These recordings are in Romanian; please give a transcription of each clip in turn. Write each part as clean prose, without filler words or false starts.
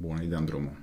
Bun, îi dăm drumul.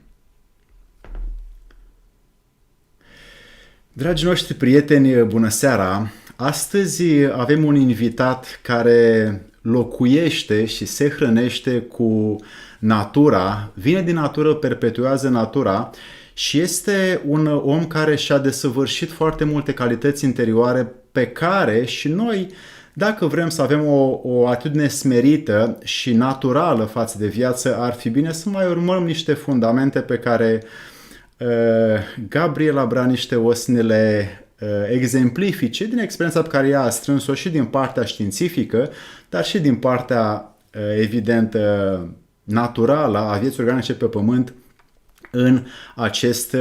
Dragii noștri prieteni, bună seara! Astăzi avem un invitat care locuiește și se hrănește cu natura, vine din natură, perpetuează natura și este un om care și-a desăvârșit foarte multe calități interioare pe care și noi, dacă vrem să avem o atitudine smerită și naturală față de viață, ar fi bine să mai urmăm niște fundamente pe care Gabriela Braniște o să ne le exemplifice din experiența pe care ea a strâns-o și din partea științifică, dar și din partea, evident, naturală a vieții organice pe pământ în acest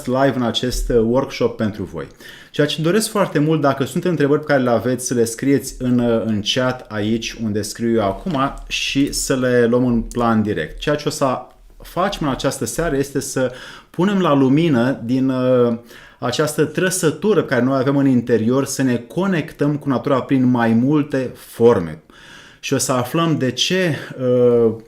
live, în acest workshop pentru voi. Ceea ce doresc foarte mult, dacă sunt întrebări pe care le aveți, să le scrieți în chat aici unde scriu eu acum și să le luăm în plan direct. Ceea ce o să facem în această seară este să punem la lumină din această trăsătură pe care noi avem în interior, să ne conectăm cu natura prin mai multe forme. Și o să aflăm de ce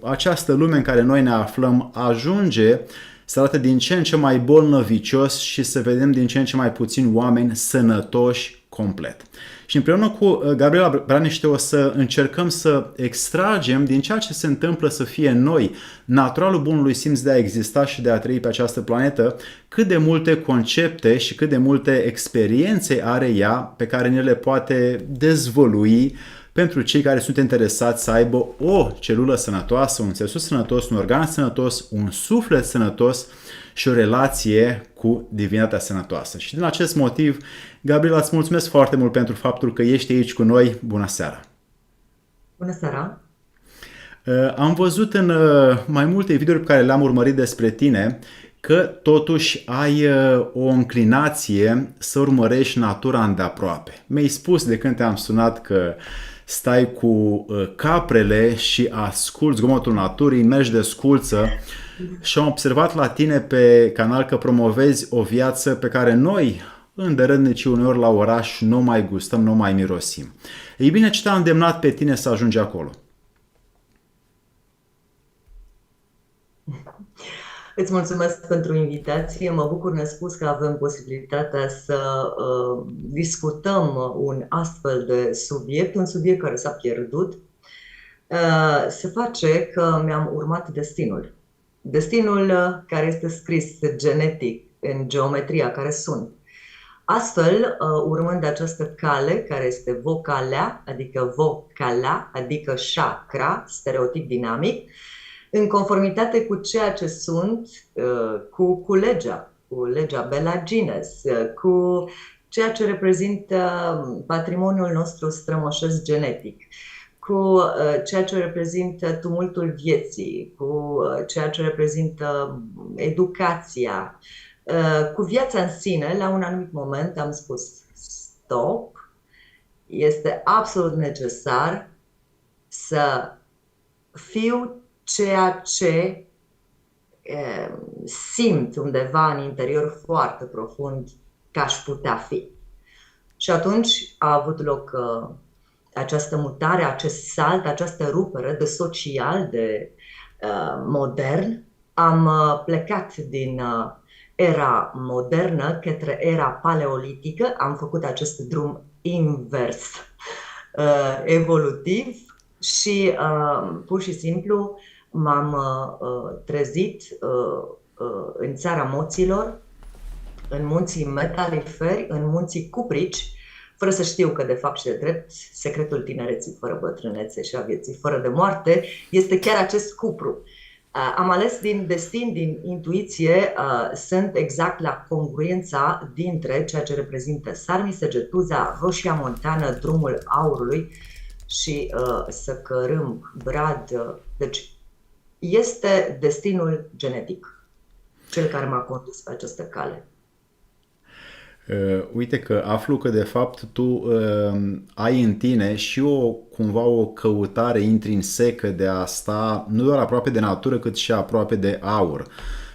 această lume în care noi ne aflăm ajunge să arate din ce în ce mai bolnăvicios și să vedem din ce în ce mai puțini oameni sănătoși complet. Și împreună cu Gabriela Braniște o să încercăm să extragem din ceea ce se întâmplă să fie în noi naturalul bunului simț de a exista și de a trăi pe această planetă, cât de multe concepte și cât de multe experiențe are ea pe care ne le poate dezvălui pentru cei care sunt interesați să aibă o celulă sănătoasă, un țesut sănătos, un organ sănătos, un suflet sănătos și o relație cu divinitatea sănătoasă. Și din acest motiv, Gabriela, îți mulțumesc foarte mult pentru faptul că ești aici cu noi. Bună seara! Bună seara! Am văzut în mai multe videouri pe care le-am urmărit despre tine că totuși ai o înclinație să urmărești natura îndeaproape. Mi-ai spus de când te-am sunat că stai cu caprele și asculți zgomotul naturii, mergi de sculță și am observat la tine pe canal că promovezi o viață pe care noi, îndărătnicii uneori la oraș, nu mai gustăm, nu mai mirosim. Ei bine, ce te-a îndemnat pe tine să ajungi acolo? Îți mulțumesc pentru invitație. Mă bucur nespus că avem posibilitatea să discutăm un astfel de subiect, un subiect care s-a pierdut. Se face că mi-am urmat destinul. Destinul care este scris genetic în geometria care sunt. Astfel, urmând această cale, care este vocalea, adică vocala, adică chakra, stereotip dinamic, în conformitate cu ceea ce sunt, cu legea Bela-Gines, cu ceea ce reprezintă patrimoniul nostru strămoșesc genetic, cu ceea ce reprezintă tumultul vieții, cu ceea ce reprezintă educația, cu viața în sine. La un anumit moment am spus stop, este absolut necesar să fiu ceea ce simt undeva în interior foarte profund că aș putea fi. Și atunci a avut loc această mutare, acest salt, această rupere de social, de modern. Am plecat din era modernă către era paleolitică, am făcut acest drum invers evolutiv și pur și simplu m-am trezit în țara moților, în munții metaliferi, în munții cuprici, fără să știu că de fapt și de drept secretul tinereții fără bătrânețe și a vieții fără de moarte este chiar acest cupru. Am ales din destin, din intuiție, sunt exact la congruența dintre ceea ce reprezintă Sarmisegetuza, Roșia Montană, Drumul Aurului și Săcărâm, Brad. Deci este destinul genetic, cel care m-a condus pe această cale. Uite că aflu că de fapt tu ai în tine și cumva o căutare intrinsecă de a sta nu doar aproape de natură, cât și aproape de aur.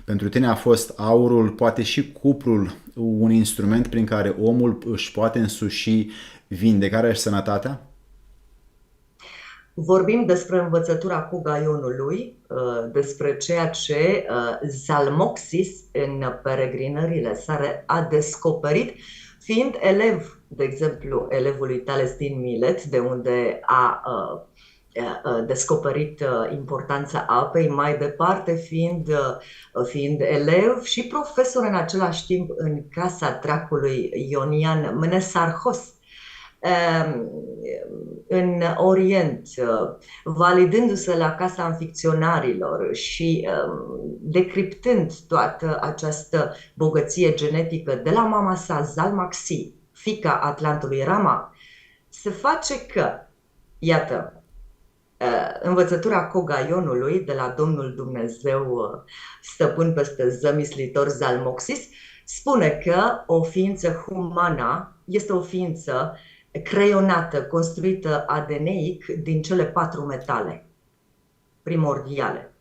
Pentru tine a fost aurul, poate și cuprul, un instrument prin care omul își poate însuși vindecarea și sănătatea? Vorbim despre învățătura Cogaionului, despre ceea ce Zalmoxis în peregrinările sale a descoperit, fiind elev, de exemplu, elevului Tales din Milet, de unde a descoperit importanța apei, mai departe fiind elev și profesor în același timp în casa dracului Ionian Mnesarhos în Orient, validându-se la Casa Anficționarilor și decriptând toată această bogăție genetică de la mama sa, Zalmaxi, fiica Atlantului Rama, se face că, iată, învățătura Cogaionului de la Domnul Dumnezeu, stăpân peste zămislitor Zalmoxis, spune că o ființă humană este o ființă creionată, construită adeneic din cele 4 metale primordiale.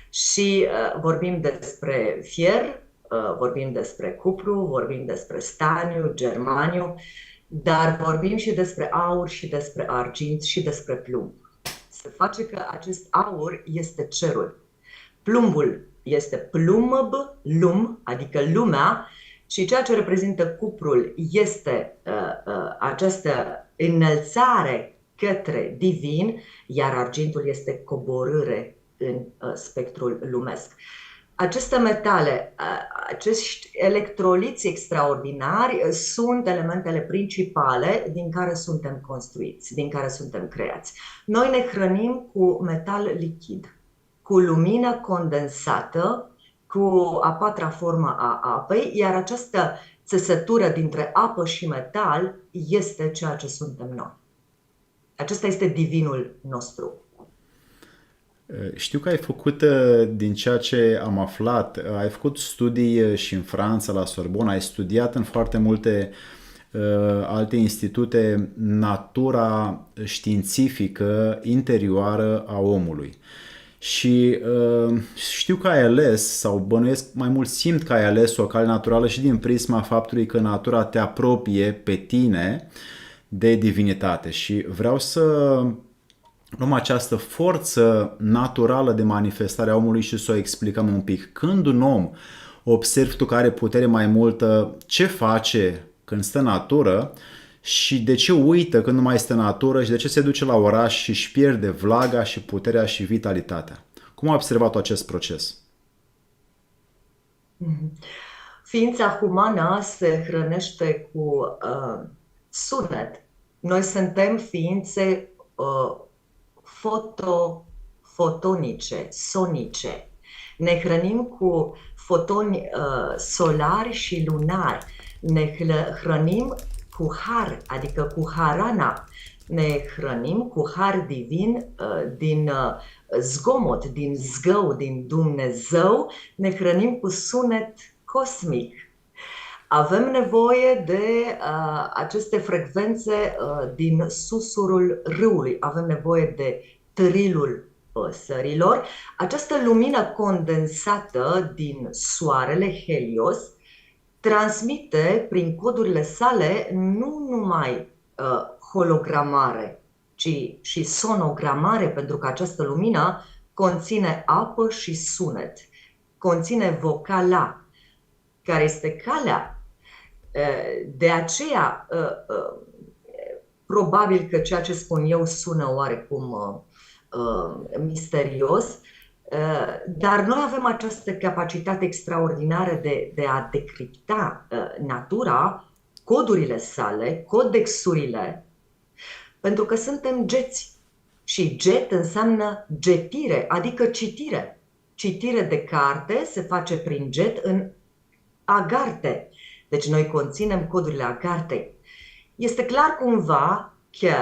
Și vorbim despre fier, vorbim despre cupru, vorbim despre staniu, germaniu, dar vorbim și despre aur și despre argint și despre plumb. Se face că acest aur este cerul. Plumbul este plumb, lum, adică lumea, și ceea ce reprezintă cuprul este această înălțare către divin, iar argintul este coborâre în spectrul lumesc. Aceste metale, acești electroliți extraordinari sunt elementele principale din care suntem construiți, din care suntem creați. Noi ne hrănim cu metal lichid, cu lumină condensată, cu a 4-a formă a apei, iar această țesătură dintre apă și metal este ceea ce suntem noi. Acesta este divinul nostru. Știu că ai făcut, din ceea ce am aflat, ai făcut studii și în Franța, la Sorbona, ai studiat în foarte multe alte institute natura științifică interioară a omului. Și știu că ai ales, sau bănuiesc mai mult simt că ai ales o cale naturală și din prisma faptului că natura te apropie pe tine de divinitate. Și vreau să luăm această forță naturală de manifestare a omului și să o explicăm un pic. Când un om observi tu că are putere mai multă, ce face când stă în natură și de ce uită când nu mai este în natură și de ce se duce la oraș și își pierde vlaga și puterea și vitalitatea? Cum ai observat acest proces? Ființa umană se hrănește cu sunet. Noi suntem ființe fotonice, sonice. Ne hrănim cu fotoni solari și lunari. Ne hrănim cu har, adică cu harana. Ne hrănim cu har divin din zgomot, din zgău, din Dumnezeu. Ne hrănim cu sunet cosmic. Avem nevoie de aceste frecvențe din susurul râului. Avem nevoie de trilul păsărilor. Această lumină condensată din soarele Helios transmite prin codurile sale nu numai hologramare, ci și sonogramare, pentru că această lumină conține apă și sunet. Conține vocala, care este calea. De aceea, probabil că ceea ce spun eu sună oarecum misterios, dar noi avem această capacitate extraordinară de a decripta natura, codurile sale, codexurile, pentru că suntem geți. Și jet înseamnă getire, adică citire. Citire de carte se face prin jet în agarte. Deci noi conținem codurile agartei. Este clar cumva că,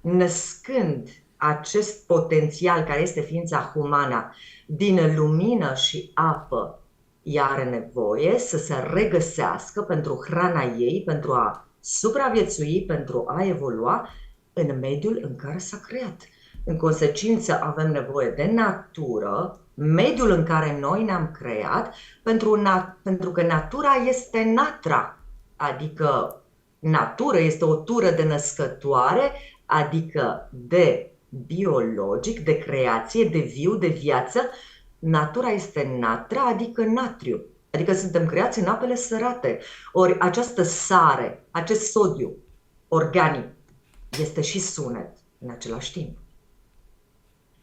născând acest potențial care este ființa umană din lumină și apă, ea are nevoie să se regăsească pentru hrana ei, pentru a supraviețui, pentru a evolua în mediul în care s-a creat. În consecință avem nevoie de natură, mediul în care noi ne-am creat, pentru că natura este natra, adică natură este o tură de născătoare, adică de biologic, de creație, de viu, de viață. Natura este natră, adică natriu. Adică suntem creați în apele sărate. Ori această sare, acest sodiu organic, este și sunet în același timp.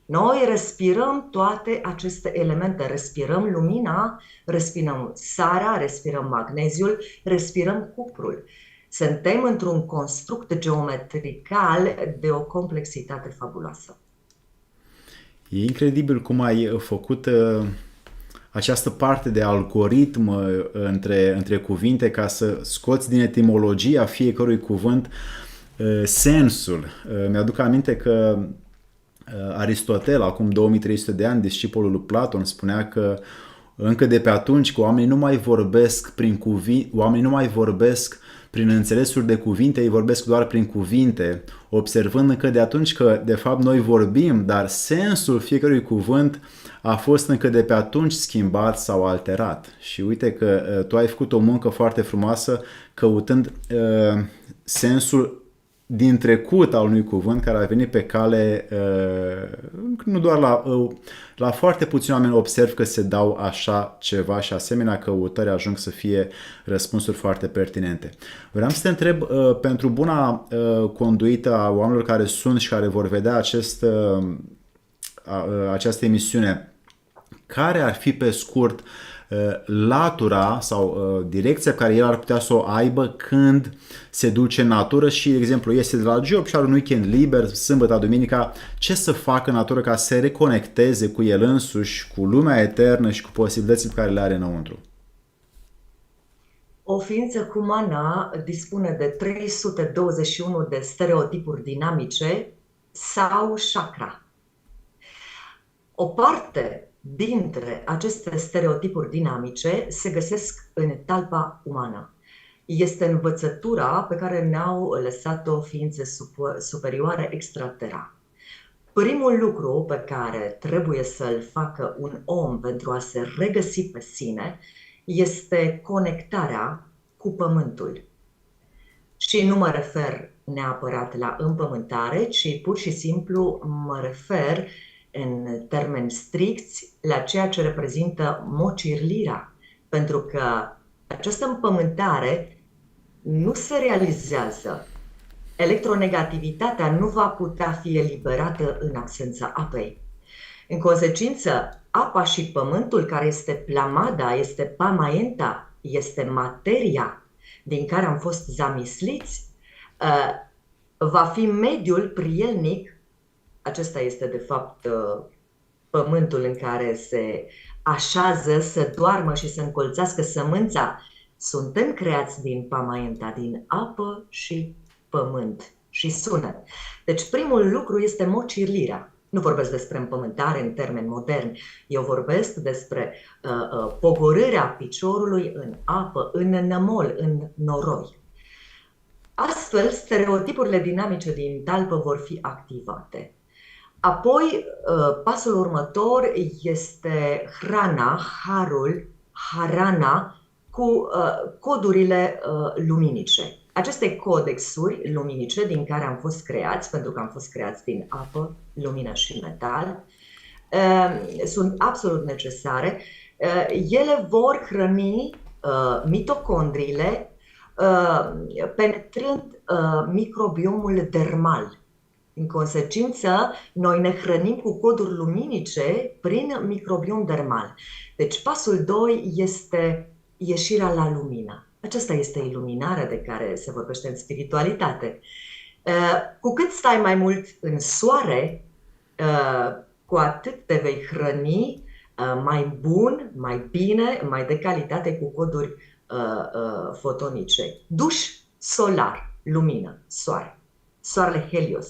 Noi respirăm toate aceste elemente, respirăm lumina, respirăm sarea, respirăm magneziul, respirăm cuprul. Suntem într-un construct geometrical de o complexitate fabuloasă. E incredibil cum ai făcut această parte de algoritm între cuvinte ca să scoți din etimologia fiecărui cuvânt sensul. Mi-aduc aminte că Aristotel, acum 2300 de ani, discipolul lui Platon, spunea că încă de pe atunci că oamenii nu mai vorbesc prin înțelesuri de cuvinte, ei vorbesc doar prin cuvinte, observând încă de atunci că de fapt noi vorbim, dar sensul fiecărui cuvânt a fost încă de pe atunci schimbat sau alterat. Și uite că tu ai făcut o muncă foarte frumoasă căutând sensul din trecut al unui cuvânt care a venit pe cale, nu doar la foarte puțini oameni observ că se dau așa ceva și asemenea căutări ajung să fie răspunsuri foarte pertinente. Vreau să te întreb, pentru buna conduită a oamenilor care sunt și care vor vedea această emisiune, care ar fi pe scurt latura sau direcția pe care el ar putea să o aibă când se duce în natură și, de exemplu, iese de la job și are un weekend liber, sâmbătă, duminica, ce să facă în natură ca să se reconecteze cu el însuși, cu lumea eternă și cu posibilitățile pe care le are înăuntru? O ființă umană dispune de 321 de stereotipuri dinamice sau chakra. O parte dintre aceste stereotipuri dinamice se găsesc în talpa umană. Este învățătura pe care ne-au lăsat-o ființe superioare extraterra. Primul lucru pe care trebuie să-l facă un om pentru a se regăsi pe sine este conectarea cu Pământul. Și nu mă refer neapărat la împământare, ci pur și simplu mă refer în termeni stricți la ceea ce reprezintă mocirlirea, pentru că această împământare nu se realizează. Electronegativitatea nu va putea fi eliberată în absența apei. În consecință, apa și pământul, care este plamada, este pamaenta, este materia din care am fost zamisliți, va fi mediul prielnic. Acesta este, de fapt, pământul în care se așează să doarmă și să încolțească sămânța. Suntem creați din pamaenta, din apă și pământ și sunet. Deci primul lucru este mocirlirea. Nu vorbesc despre împământare în termeni moderni. Eu vorbesc despre pogorârea piciorului în apă, în nămol, în noroi. Astfel, stereotipurile dinamice din talpă vor fi activate. Apoi, pasul următor este hrana, harul, harana, cu codurile luminice. Aceste codexuri luminice din care am fost creați, pentru că am fost creați din apă, lumină și metal, sunt absolut necesare. Ele vor hrăni mitocondriile penetrând microbiomul dermal. În consecință, noi ne hrănim cu coduri luminice prin microbiom dermal. Deci pasul 2 este ieșirea la lumină. Aceasta este iluminarea de care se vorbește în spiritualitate. Cu cât stai mai mult în soare, cu atât te vei hrăni mai bun, mai bine, mai de calitate cu coduri fotonice. Duș solar, lumină, soare. Soarele Helios.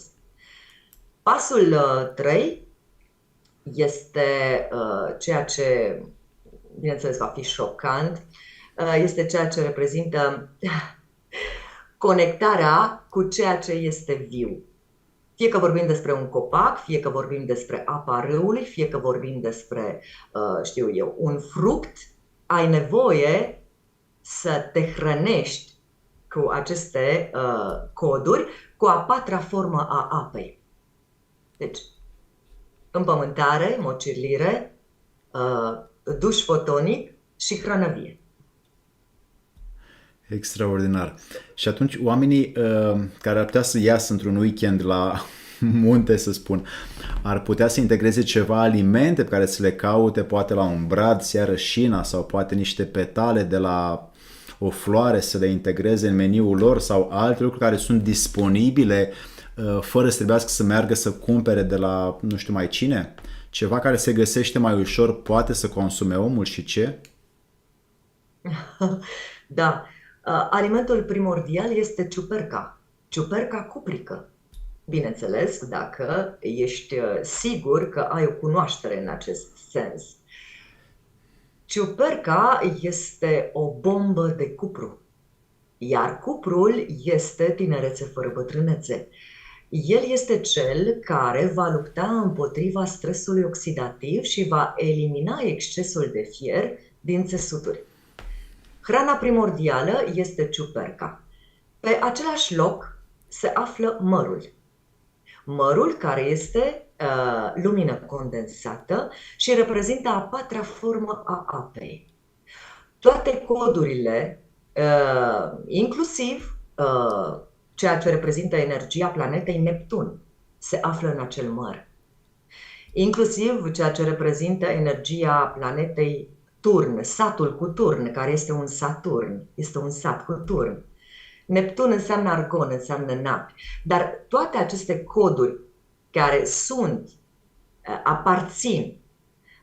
Pasul 3 este ceea ce, bineînțeles, va fi șocant, este ceea ce reprezintă conectarea cu ceea ce este viu. Fie că vorbim despre un copac, fie că vorbim despre apa râului, fie că vorbim despre, știu eu, un fruct, ai nevoie să te hrănești cu aceste coduri, cu a patra formă a apei. Deci, împământare, mocirlire, duș fotonic și hrană vie. Extraordinar. Și atunci oamenii care ar putea să iasă într-un weekend la munte, să spun, ar putea să integreze ceva alimente pe care să le caute, poate la un brad, seară șina sau poate niște petale de la o floare să le integreze în meniul lor sau alte lucruri care sunt disponibile fără să trebuiască să meargă să cumpere de la nu știu mai cine? Ceva care se găsește mai ușor poate să consume omul și ce? Da, alimentul primordial este ciuperca, ciuperca cuprică. Bineînțeles, dacă ești sigur că ai o cunoaștere în acest sens. Ciuperca este o bombă de cupru, iar cuprul este tinerețe fără bătrânețe. El este cel care va lupta împotriva stresului oxidativ și va elimina excesul de fier din țesuturi. Hrana primordială este ciuperca. Pe același loc se află mărul. Mărul care este lumină condensată și reprezintă a patra formă a apei. Toate codurile, inclusiv ceea ce reprezintă energia planetei Neptun, se află în acel măr. Inclusiv ceea ce reprezintă energia planetei Turn, satul cu Turn, care este un Saturn, este un sat cu Turn. Neptun înseamnă argon, înseamnă napi. Dar toate aceste coduri care sunt,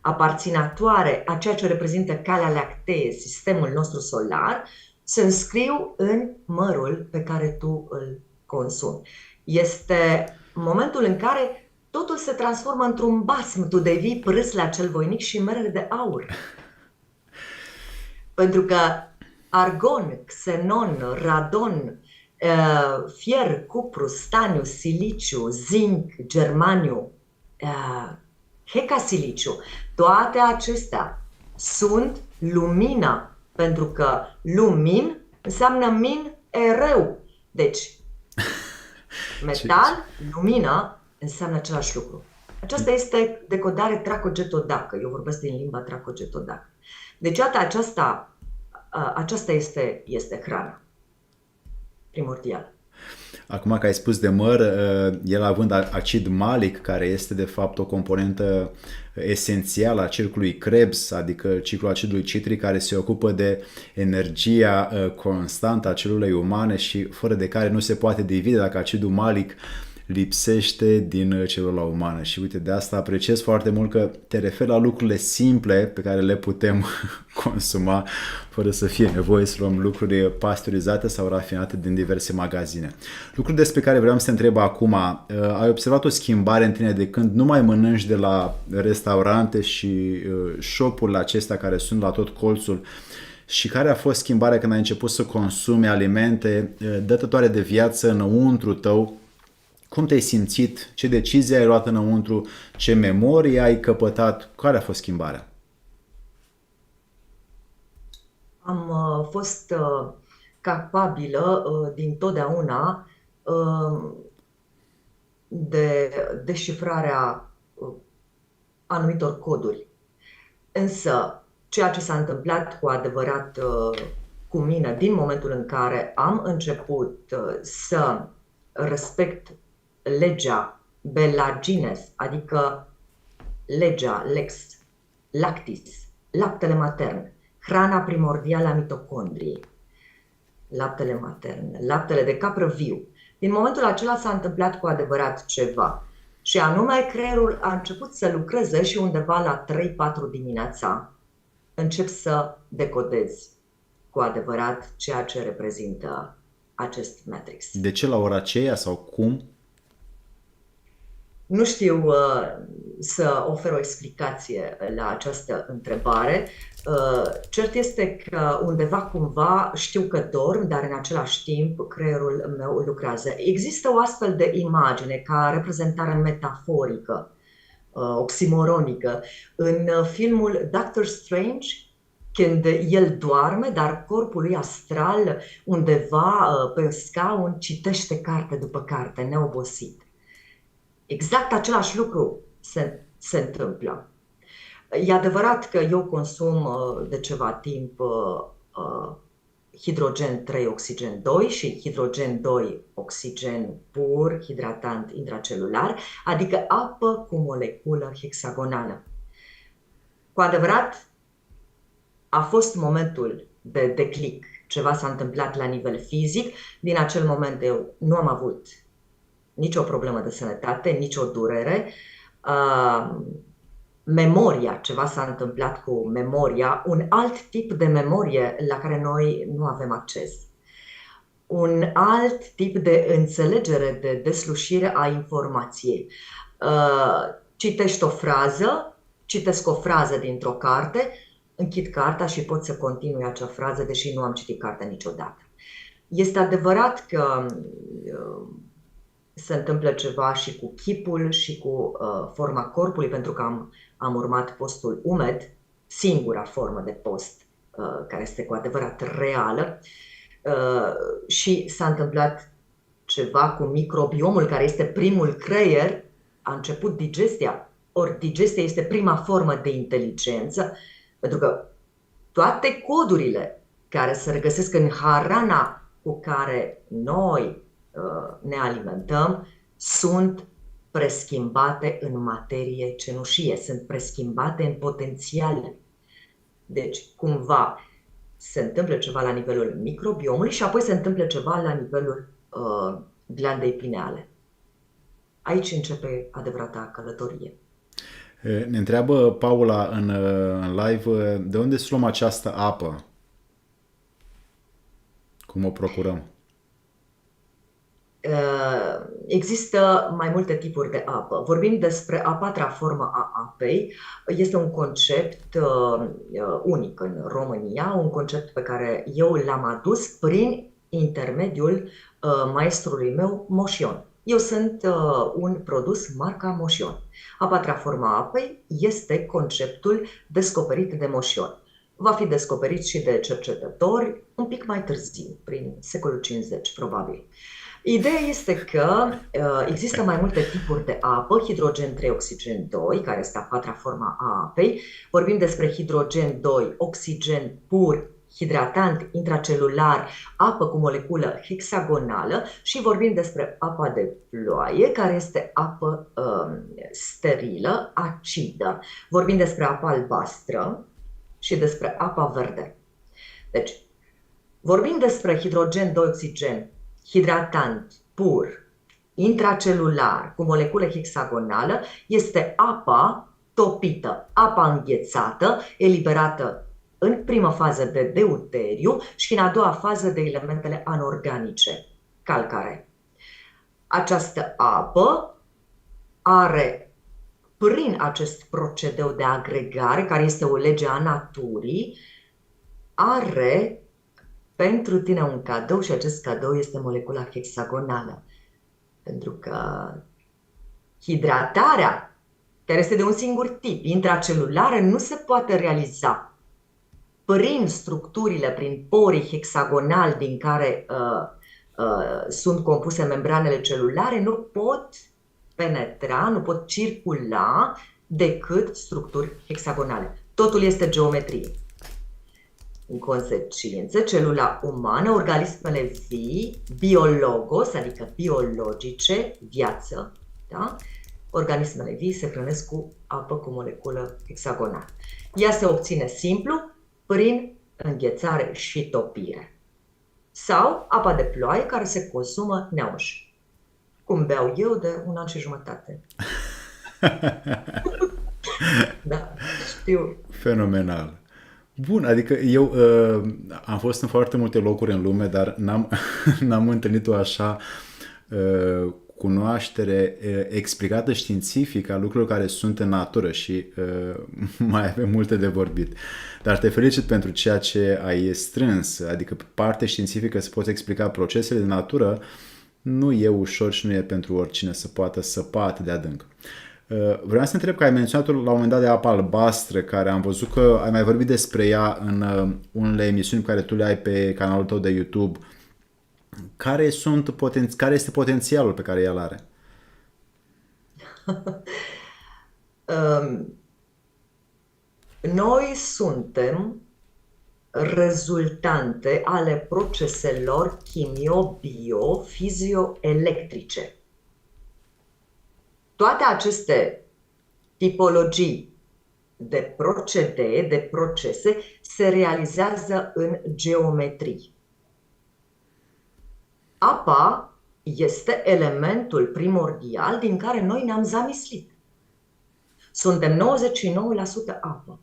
aparținătoare a ceea ce reprezintă Calea Lactee, sistemul nostru solar, se înscriu în mărul pe care tu îl consumi. Este momentul în care totul se transformă într-un basm, tu devii prâsla cel voinic și merele de aur. Pentru că argon, xenon, radon, fier, cupru, staniu, siliciu, zinc, germaniu, hecasiliciu, toate acestea sunt lumina, pentru că lumin înseamnă min ereu. Deci, metal, lumină, înseamnă același lucru. Aceasta este decodare tracogetodacă. Eu vorbesc din limba tracogetodacă. Deci, iată, aceasta este hrana primordială. Acum că ai spus de măr, el având acid malic, care este de fapt o componentă esențială a cercului Krebs, adică ciclul acidului citric, care se ocupă de energia constantă a celulei umane și fără de care nu se poate divide dacă acidul malic lipsește din celula umană. Și uite, de asta apreciez foarte mult că te referi la lucrurile simple pe care le putem consuma fără să fie nevoie să luăm lucruri pasteurizate sau rafinate din diverse magazine. Lucrul despre care vreau să te întreb acum, ai observat o schimbare în tine de când nu mai mănânci de la restaurante și shop-urile acestea care sunt la tot colțul, și care a fost schimbarea când ai început să consumi alimente dătătoare de viață înăuntru tău? Cum te-ai simțit? Ce decizie ai luat înăuntru? Ce memorie ai căpătat? Care a fost schimbarea? Am fost capabilă dintotdeauna de deșifrarea anumitor coduri. Însă, ceea ce s-a întâmplat cu adevărat cu mine din momentul în care am început să respect legea Bella Gines, adică legea lex lactis, laptele matern, hrana primordială a mitocondriei, laptele matern, laptele de capră viu. Din momentul acela s-a întâmplat cu adevărat ceva. Și anume, creierul a început să lucreze și undeva la 3-4 dimineața încep să decodezi cu adevărat ceea ce reprezintă acest matrix. De ce la ora aceea sau cum? Nu știu să ofer o explicație la această întrebare. Cert este că undeva cumva știu că dorm, dar în același timp creierul meu lucrează. Există o astfel de imagine ca reprezentare metaforică, oximoronică, în filmul Doctor Strange, când el doarme, dar corpul lui astral undeva pe scaun citește carte după carte, neobosit. Exact același lucru se întâmplă. E adevărat că eu consum de ceva timp hidrogen 3 oxigen 2 și hidrogen 2 oxigen pur, hidratant intracelular, adică apă cu moleculă hexagonală. Cu adevărat, a fost momentul de declic. Ceva s-a întâmplat la nivel fizic. Din acel moment eu nu am avut nicio problemă de sănătate, nicio durere. Memoria, ceva s-a întâmplat cu memoria, un alt tip de memorie la care noi nu avem acces. Un alt tip de înțelegere, de deslușire a informației. Citești o frază, citesc o frază dintr-o carte, închid cartea și pot să continui acea frază, deși nu am citit cartea niciodată. Este adevărat că se întâmplă ceva și cu chipul și cu forma corpului, pentru că am urmat postul umed, singura formă de post care este cu adevărat reală, și s-a întâmplat ceva cu microbiomul, care este primul creier, a început digestia. Ori digestia este prima formă de inteligență, pentru că toate codurile care se regăsesc în hrana cu care noi ne alimentăm sunt preschimbate în materie cenușie, sunt preschimbate în potențiale. Deci, cumva, se întâmplă ceva la nivelul microbiomului și apoi se întâmplă ceva la nivelul glandei pineale. Aici începe adevărata călătorie. Ne întreabă Paula în live, de unde să luăm această apă? Cum o procurăm? Există mai multe tipuri de apă. Vorbim despre a patra formă a apei. Este un concept unic în România, un concept pe care eu l-am adus prin intermediul maestrului meu, Moșion. Eu sunt un produs marca Moșion. A patra formă a apei este conceptul descoperit de Moșion. Va fi descoperit și de cercetători un pic mai târziu, prin secolul 50 probabil. Ideea este că există mai multe tipuri de apă, hidrogen 3, oxigen 2, care este a patra formă a apei. Vorbim despre hidrogen 2, oxigen pur, hidratant intracelular, apă cu moleculă hexagonală și vorbim despre apa de ploaie, care este apă sterilă, acidă. Vorbim despre apa albastră și despre apa verde. Deci, vorbim despre hidrogen 2, oxigen, hidratant pur, intracelular, cu moleculă hexagonală, este apa topită, apa înghețată, eliberată în prima fază de deuteriu și în a doua fază de elementele anorganice, calcare. Această apă are, prin acest procedeu de agregare, care este o lege a naturii, are pentru tine un cadou și acest cadou este molecula hexagonală. Pentru că hidratarea, care este de un singur tip, intracelulară, nu se poate realiza prin structurile, prin porii hexagonali din care sunt compuse membranele celulare, nu pot penetra, nu pot circula decât structuri hexagonale. Totul este geometrie. În consecință, celula umană, organismele vii, biologos, adică biologice, viață, da? Organismele vii se hrănesc cu apă cu moleculă hexagonală. Ea se obține simplu prin înghețare și topire. Sau apa de ploaie care se consumă neauș. Cum beau eu de 1 an și jumătate. Da, știu. Fenomenal. Bun, adică eu am fost în foarte multe locuri în lume, dar n-am întâlnit o așa cunoaștere explicată științific a lucrurilor care sunt în natură și mai avem multe de vorbit. Dar te felicit pentru ceea ce ai strâns, adică pe parte științifică să poți explica procesele de natură, nu e ușor și nu e pentru oricine să poată săpa atât de adânc. Vreau să întreb că ai menționat la un moment dat de apa albastră, care am văzut că ai mai vorbit despre ea în unele emisiuni pe care tu le ai pe canalul tău de YouTube. Care este potențialul pe care el are? Noi suntem rezultante ale proceselor chimio-bio-fizioelectrice. Toate aceste tipologii de procedee, de procese, se realizează în geometrii. Apa este elementul primordial din care noi ne-am zamislit. Suntem 99% apă.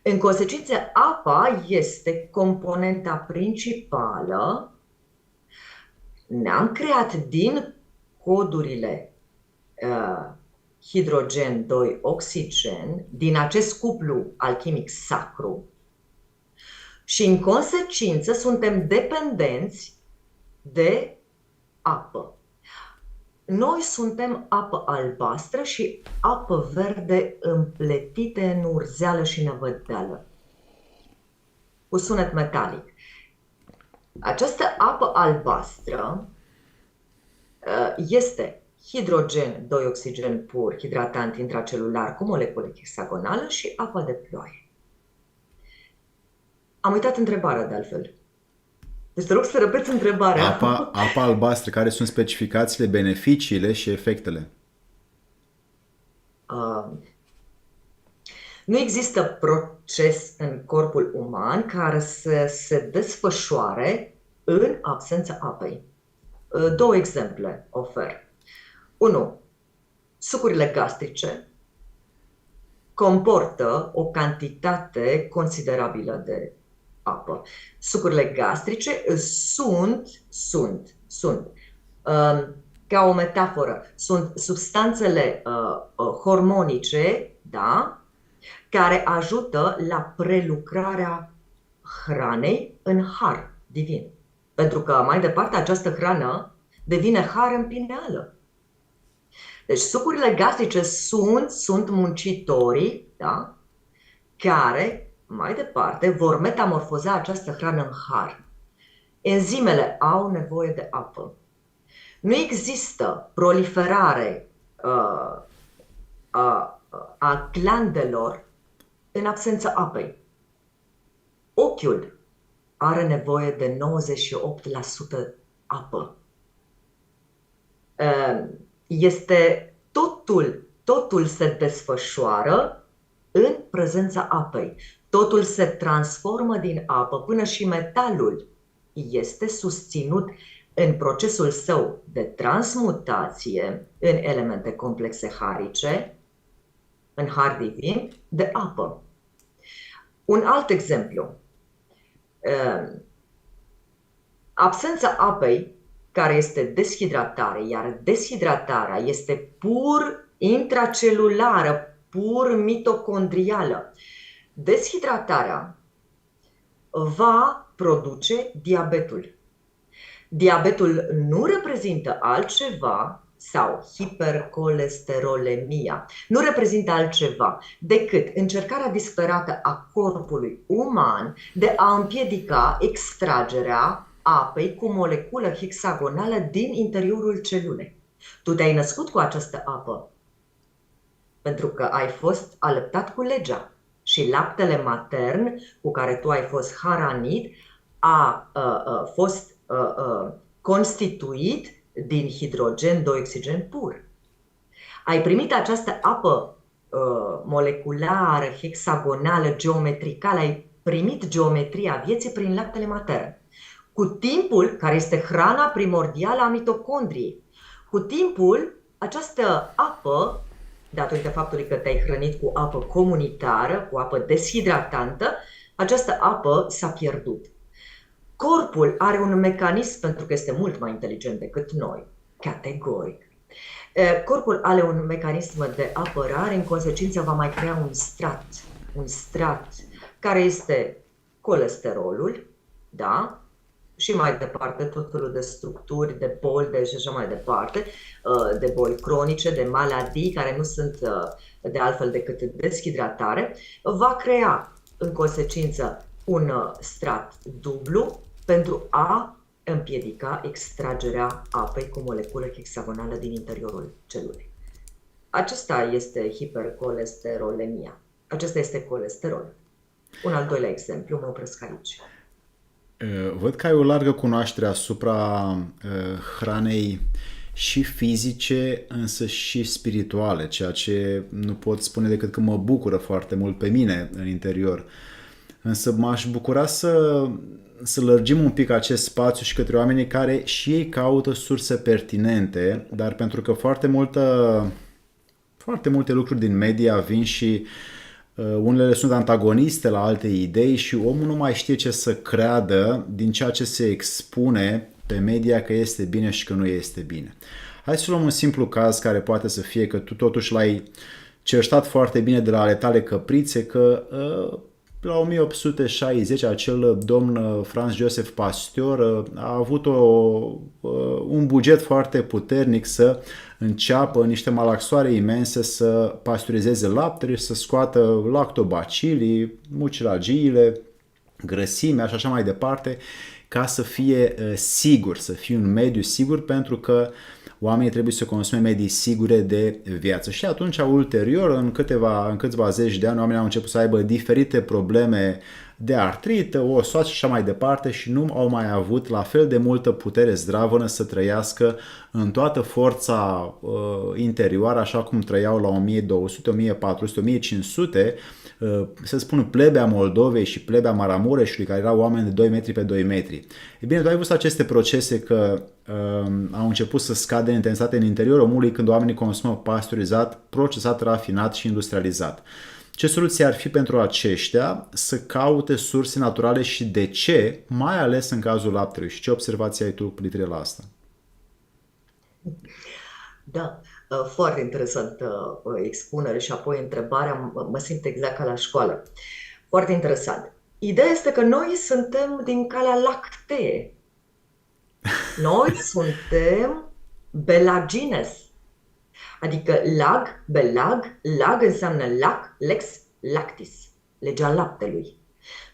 În consecință, apa este componenta principală. Ne-am creat din codurile hidrogen 2 oxigen, din acest cuplu alchimic sacru, și în consecință suntem dependenți de apă. Noi suntem apă albastră și apă verde împletite în urzeală și năvădeală, cu sunet metalic. Această apă albastră este hidrogen 2 oxigen pur, hidratant intracelular cu molecule hexagonală și apă de ploaie. Am uitat întrebarea de altfel. Deci te rog să repeți întrebarea. Apa albastră, care sunt specificațiile, beneficiile și efectele? Nu există proces în corpul uman care să se desfășoare în absența apei. Două exemple ofer. 1. Sucurile gastrice comportă o cantitate considerabilă de apă. Sucurile gastrice sunt ca o metaforă, sunt substanțele hormonice, da, care ajută la prelucrarea hranei în har divin. Pentru că mai departe această hrană devine har în pineală. Deci sucurile gastrice sunt muncitorii, da, care mai departe vor metamorfoza această hrană în har. Enzimele au nevoie de apă. Nu există proliferare a glandelor în absența apei. Ochiul are nevoie de 98% apă. Totul se desfășoară în prezența apei. Totul se transformă din apă, până și metalul este susținut în procesul său de transmutație în elemente complexe harice, în har divin, de apă. Un alt exemplu. Absența apei, care este deshidratare, iar deshidratarea este pur intracelulară, pur mitocondrială. Deshidratarea va produce diabetul. Diabetul nu reprezintă altceva, sau hipercolesterolemia, nu reprezintă altceva decât încercarea disperată a corpului uman de a împiedica extragerea apei cu moleculă hexagonală din interiorul celulei. Tu te-ai născut cu această apă pentru că ai fost alăptat cu legea și laptele matern cu care tu ai fost hranit a fost constituit din hidrogen 2 oxigen pur. Ai primit această apă moleculară, hexagonală, geometricală, ai primit geometria vieții prin laptele matern. Cu timpul, care este hrana primordială a mitocondriei, cu timpul, această apă, datorită faptului că te-ai hrănit cu apă comunitară, cu apă deshidratantă, această apă s-a pierdut. Corpul are un mecanism, pentru că este mult mai inteligent decât noi, categoric. Corpul are un mecanism de apărare, în consecință va mai crea un strat care este colesterolul, da? Și mai departe tot felul de structuri, de boli, și așa mai departe, de boli cronice, de maladii care nu sunt de altfel decât deshidratare, va crea în consecință un strat dublu pentru a împiedica extragerea apei cu moleculă hexagonală din interiorul celulei. Acesta este hipercolesterolemia. Acesta este colesterol. Un al doilea exemplu, mă opresc aici. Văd că ai o largă cunoaștere asupra hranei și fizice, însă și spirituale, ceea ce nu pot spune decât că mă bucură foarte mult pe mine în interior. Însă m-aș bucura să lărgim un pic acest spațiu și către oamenii care și ei caută surse pertinente, dar pentru că foarte multe lucruri din media vin și unele sunt antagoniste la alte idei și omul nu mai știe ce să creadă din ceea ce se expune pe media că este bine și că nu este bine. Hai să luăm un simplu caz care poate să fie că tu totuși l-ai cerștat foarte bine de la ale tale căprițe, că la 1860 acel domn Franz Joseph Pasteur a avut un buget foarte puternic să înceapă niște malaxoare imense să pasteurizeze laptele și să scoată lactobacilii, mucilagiile, grăsimea și așa mai departe, ca să fie sigur, să fie un mediu sigur, pentru că oamenii trebuie să consume medii sigure de viață. Și atunci, ulterior, în câțiva zeci de ani, oamenii au început să aibă diferite probleme de artrită, osoase și așa mai departe și nu au mai avut la fel de multă putere zdravănă să trăiască în toată forța interioară, așa cum trăiau la 1200, 1400, 1500, să spun plebea Moldovei și plebea Maramureșului, care erau oameni de 2 metri pe 2 metri. E bine, tu ai văzut aceste procese că au început să scadă intensitate în interiorul omului când oamenii consumă pasteurizat, procesat, rafinat și industrializat. Ce soluție ar fi pentru aceștia să caute surse naturale și de ce, mai ales în cazul laptelui? Și ce observații ai tu cu privire la asta? Da, foarte interesantă expunere și apoi întrebarea, mă simt exact ca la școală. Foarte interesant. Ideea este că noi suntem din calea lactee. Noi suntem belagines. Adică lag înseamnă lac, lex, lactis, legea laptelui.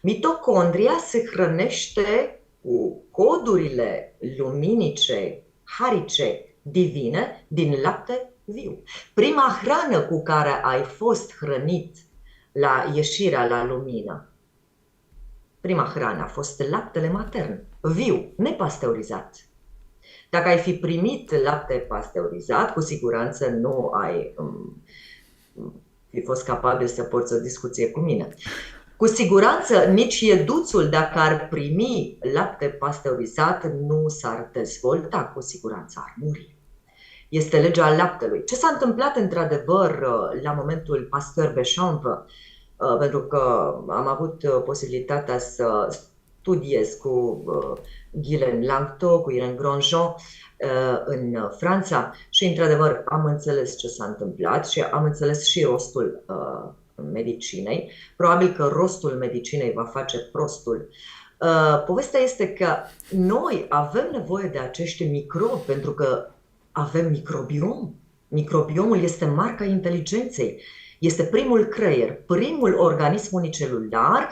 Mitocondria se hrănește cu codurile luminice, harice, divine din lapte viu. Prima hrană cu care ai fost hrănit la ieșirea la lumină, prima hrană a fost laptele matern, viu, nepasteurizat. Dacă ai fi primit lapte pasteurizat, cu siguranță nu ai fi fost capabil să porți o discuție cu mine. Cu siguranță nici ieduțul, dacă ar primi lapte pasteurizat, nu s-ar dezvolta, cu siguranță ar muri. Este legea laptelui. Ce s-a întâmplat într-adevăr la momentul Pasteur-Béchamp, pentru că am avut posibilitatea să studiez cu Guylaine Langto, cu Irene Grandjean în Franța și într-adevăr am înțeles ce s-a întâmplat și am înțeles și rostul medicinei. Probabil că rostul medicinei va face prostul. Povestea este că noi avem nevoie de acești microbi pentru că avem microbiom. Microbiomul este marca inteligenței. Este primul creier, primul organism unicelular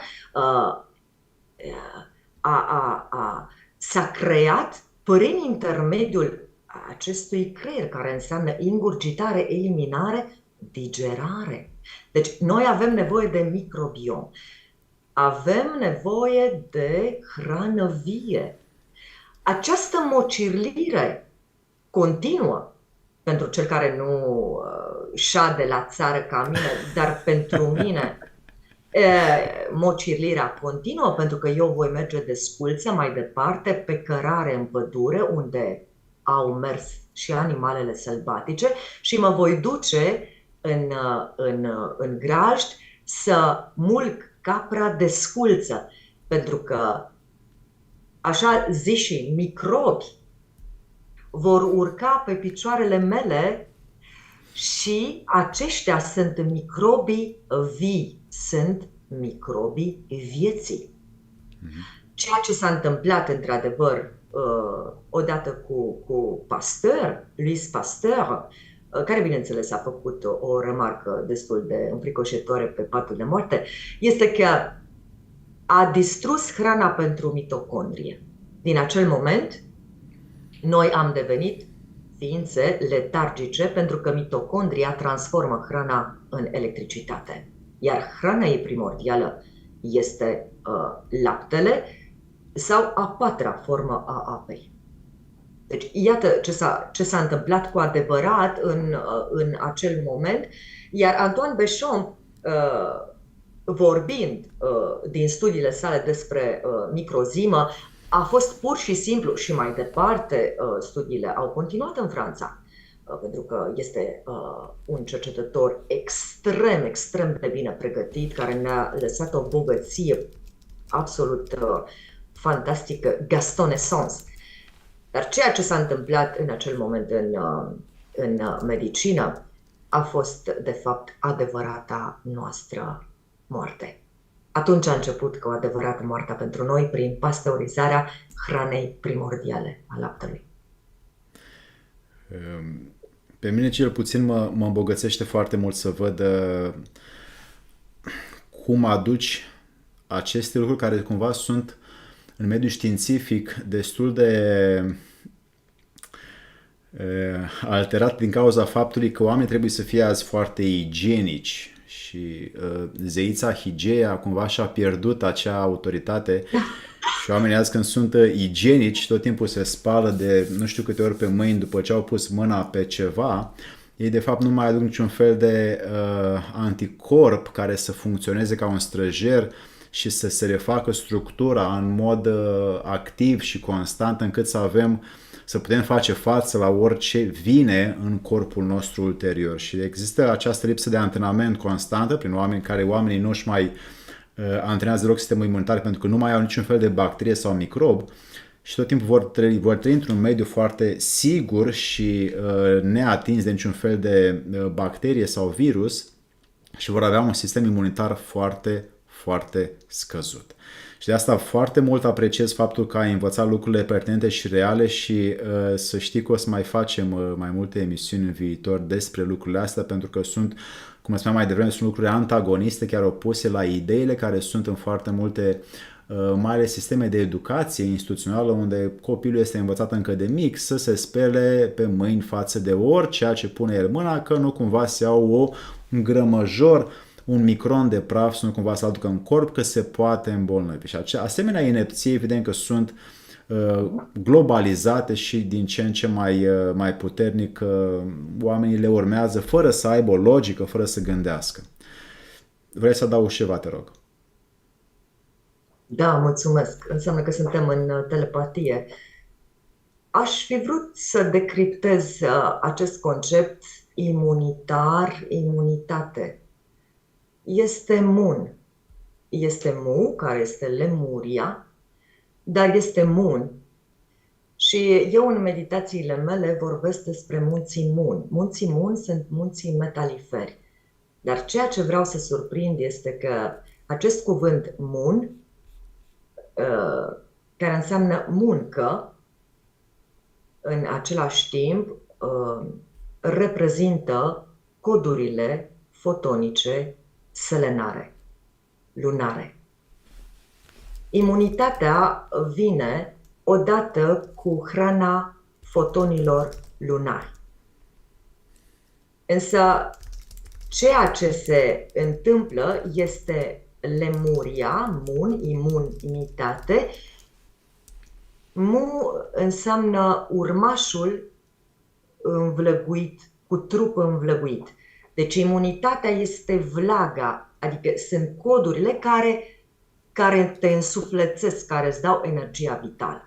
s-a creat prin intermediul acestui creier, care înseamnă ingurgitare, eliminare, digerare. Deci noi avem nevoie de microbiom. Avem nevoie de hrană vie. Această mocirlire continuă pentru cel care nu șade la țară ca mine, dar pentru mine mocirlirea continuă, pentru că eu voi merge de Sculță mai departe pe cărare în pădure, unde au mers și animalele sălbatice și mă voi duce în grajd să mulc capra de Sculță, pentru că așa ziși microbi vor urca pe picioarele mele și aceștia sunt microbii vii, sunt microbii vieții. Ceea ce s-a întâmplat într-adevăr odată cu Pasteur, Louis Pasteur, care bineînțeles a făcut o remarcă destul de înfricoșătoare pe patul de moarte, este că a distrus hrana pentru mitocondrie. Din acel moment, noi am devenit ființe letargice pentru că mitocondria transformă hrana în electricitate. Iar hrana ei primordială este laptele sau a patra formă a apei. Deci iată ce s-a întâmplat cu adevărat în acel moment, iar Antoine Béchamp, vorbind din studiile sale despre microzimă, a fost pur și simplu, și mai departe studiile au continuat în Franța, pentru că este un cercetător extrem, extrem de bine pregătit, care ne-a lăsat o bogăție absolut fantastică, Gaston Essence. Dar ceea ce s-a întâmplat în acel moment în medicină a fost, de fapt, adevărata noastră moarte. Atunci a început cu adevărat moartea pentru noi prin pasteurizarea hranei primordiale, a laptelui. Pe mine cel puțin mă îmbogățește foarte mult să văd cum aduci aceste lucruri care cumva sunt în mediul științific destul de alterat din cauza faptului că oamenii trebuie să fie azi foarte igienici și zeița Higeia cumva și-a pierdut acea autoritate și oamenii azi când sunt igienici tot timpul se spală de nu știu câte ori pe mâini după ce au pus mâna pe ceva, ei de fapt nu mai aduc niciun fel de anticorp care să funcționeze ca un străjer și să se refacă structura în mod activ și constant încât să putem face față la orice vine în corpul nostru ulterior. Și există această lipsă de antrenament constantă prin oamenii nu își mai antrenează deloc sistemul imunitar pentru că nu mai au niciun fel de bacterie sau microb și tot timpul vor trăi într-un mediu foarte sigur și neatins de niciun fel de bacterie sau virus și vor avea un sistem imunitar foarte, foarte scăzut. Și de asta foarte mult apreciez faptul că ai învățat lucrurile pertinente și reale și să știi că o să mai facem mai multe emisiuni în viitor despre lucrurile astea pentru că sunt, cum spuneam mai devreme, sunt lucruri antagoniste, chiar opuse la ideile care sunt în foarte multe mari sisteme de educație instituțională unde copilul este învățat încă de mic să se spele pe mâini față de orice ce pune el mâna, că nu cumva se iau un grămăjor, un micron de praf să nu cumva să aducă în corp, că se poate îmbolnăvi. Și asemenea inepții, evident că sunt globalizate și din ce în ce mai puternic oamenii le urmează fără să aibă o logică, fără să gândească. Vrei să adaugi ceva, te rog? Da, mulțumesc. Înseamnă că suntem în telepatie. Aș fi vrut să decriptez acest concept imunitate. Este mun. Este mu, care este Lemuria, dar este mun. Și eu în meditațiile mele vorbesc despre munții Mun. Munții Mun sunt munții metaliferi. Dar ceea ce vreau să surprind este că acest cuvânt mun, care înseamnă muncă, în același timp reprezintă codurile fotonice selenare, lunare. Imunitatea vine odată cu hrana fotonilor lunari. Însă ceea ce se întâmplă este Lemuria, mun, imunitate. Mu înseamnă urmașul învlăguit, cu trup învlăguit. Deci imunitatea este vlaga, adică sunt codurile care te însuflețesc, care îți dau energia vitală.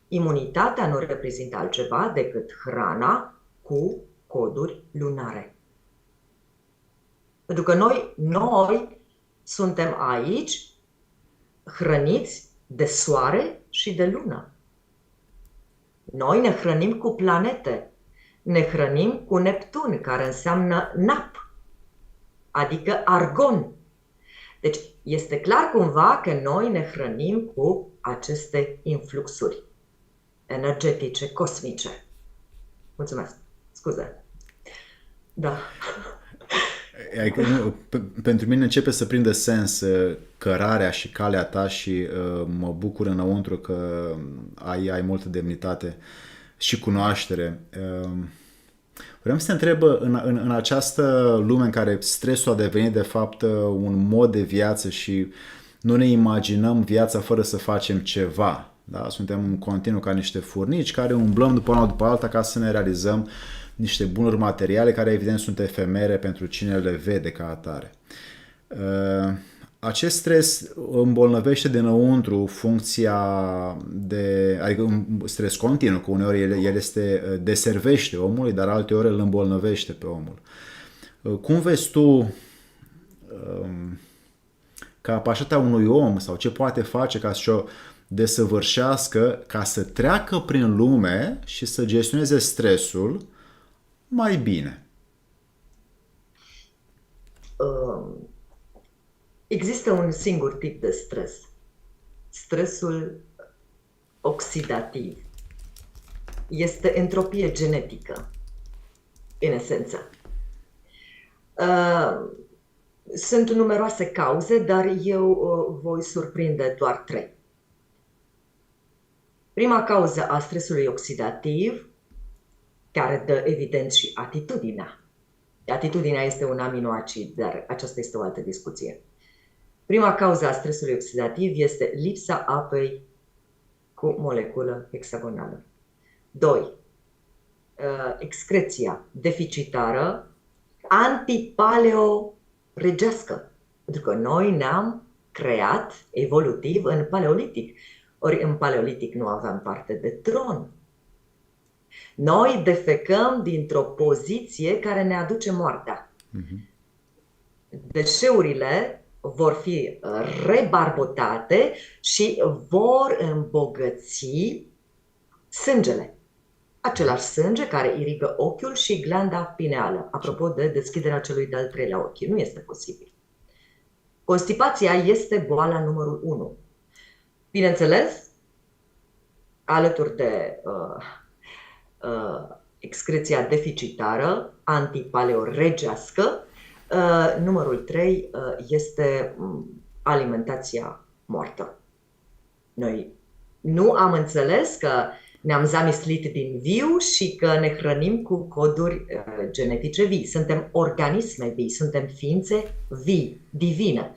Imunitatea nu reprezintă altceva decât hrana cu coduri lunare. Pentru că noi suntem aici hrăniți de soare și de lună. Noi ne hrănim cu planete. Ne hrănim cu Neptun, care înseamnă nap, adică argon. Deci este clar cumva că noi ne hrănim cu aceste influxuri energetice, cosmice. Mulțumesc. Scuze. Da. Pentru mine începe să prindă sens cărarea și calea ta și mă bucur înăuntru că ai multă demnitate și cunoaștere. Vreau să te întreb, în această lume în care stresul a devenit de fapt un mod de viață și nu ne imaginăm viața fără să facem ceva. Da? Suntem în continuu ca niște furnici care umblăm după una după alta ca să ne realizăm niște bunuri materiale care evident sunt efemere pentru cine le vede ca atare. Acest stres îmbolnăvește dinăuntru funcția de, adică un stres continuu, că uneori el deservește omului, dar alteori îl îmbolnăvește pe omul. Cum vezi tu capacitatea unui om sau ce poate face ca să-și o desăvârșească, ca să treacă prin lume și să gestioneze stresul mai bine? Există un singur tip de stres. Stresul oxidativ. Este entropie genetică, în esență. Sunt numeroase cauze, dar eu voi surprinde doar 3. Prima cauză a stresului oxidativ, care dă evident și atitudinea. Atitudinea este un aminoacid, dar aceasta este o altă discuție. Prima cauză a stresului oxidativ este lipsa apei cu moleculă hexagonală. 2. Excreția deficitară antipaleoregească. Pentru că noi ne-am creat evolutiv în paleolitic. Ori în paleolitic nu aveam parte de tron. Noi defecăm dintr-o poziție care ne aduce moartea. Deșeurile vor fi rebarbotate și vor îmbogăți sângele. Același sânge care irigă ochiul și glanda pineală. Apropo de deschiderea celui de-al 3-lea ochi, nu este posibil. Constipația este boala numărul 1. Bineînțeles, alături de excreția deficitară, antipaleoregească, numărul 3 este alimentația moartă. Noi nu am înțeles că ne-am zamislit din viu și că ne hrănim cu coduri genetice vii. Suntem organisme vii, suntem ființe vii, divine.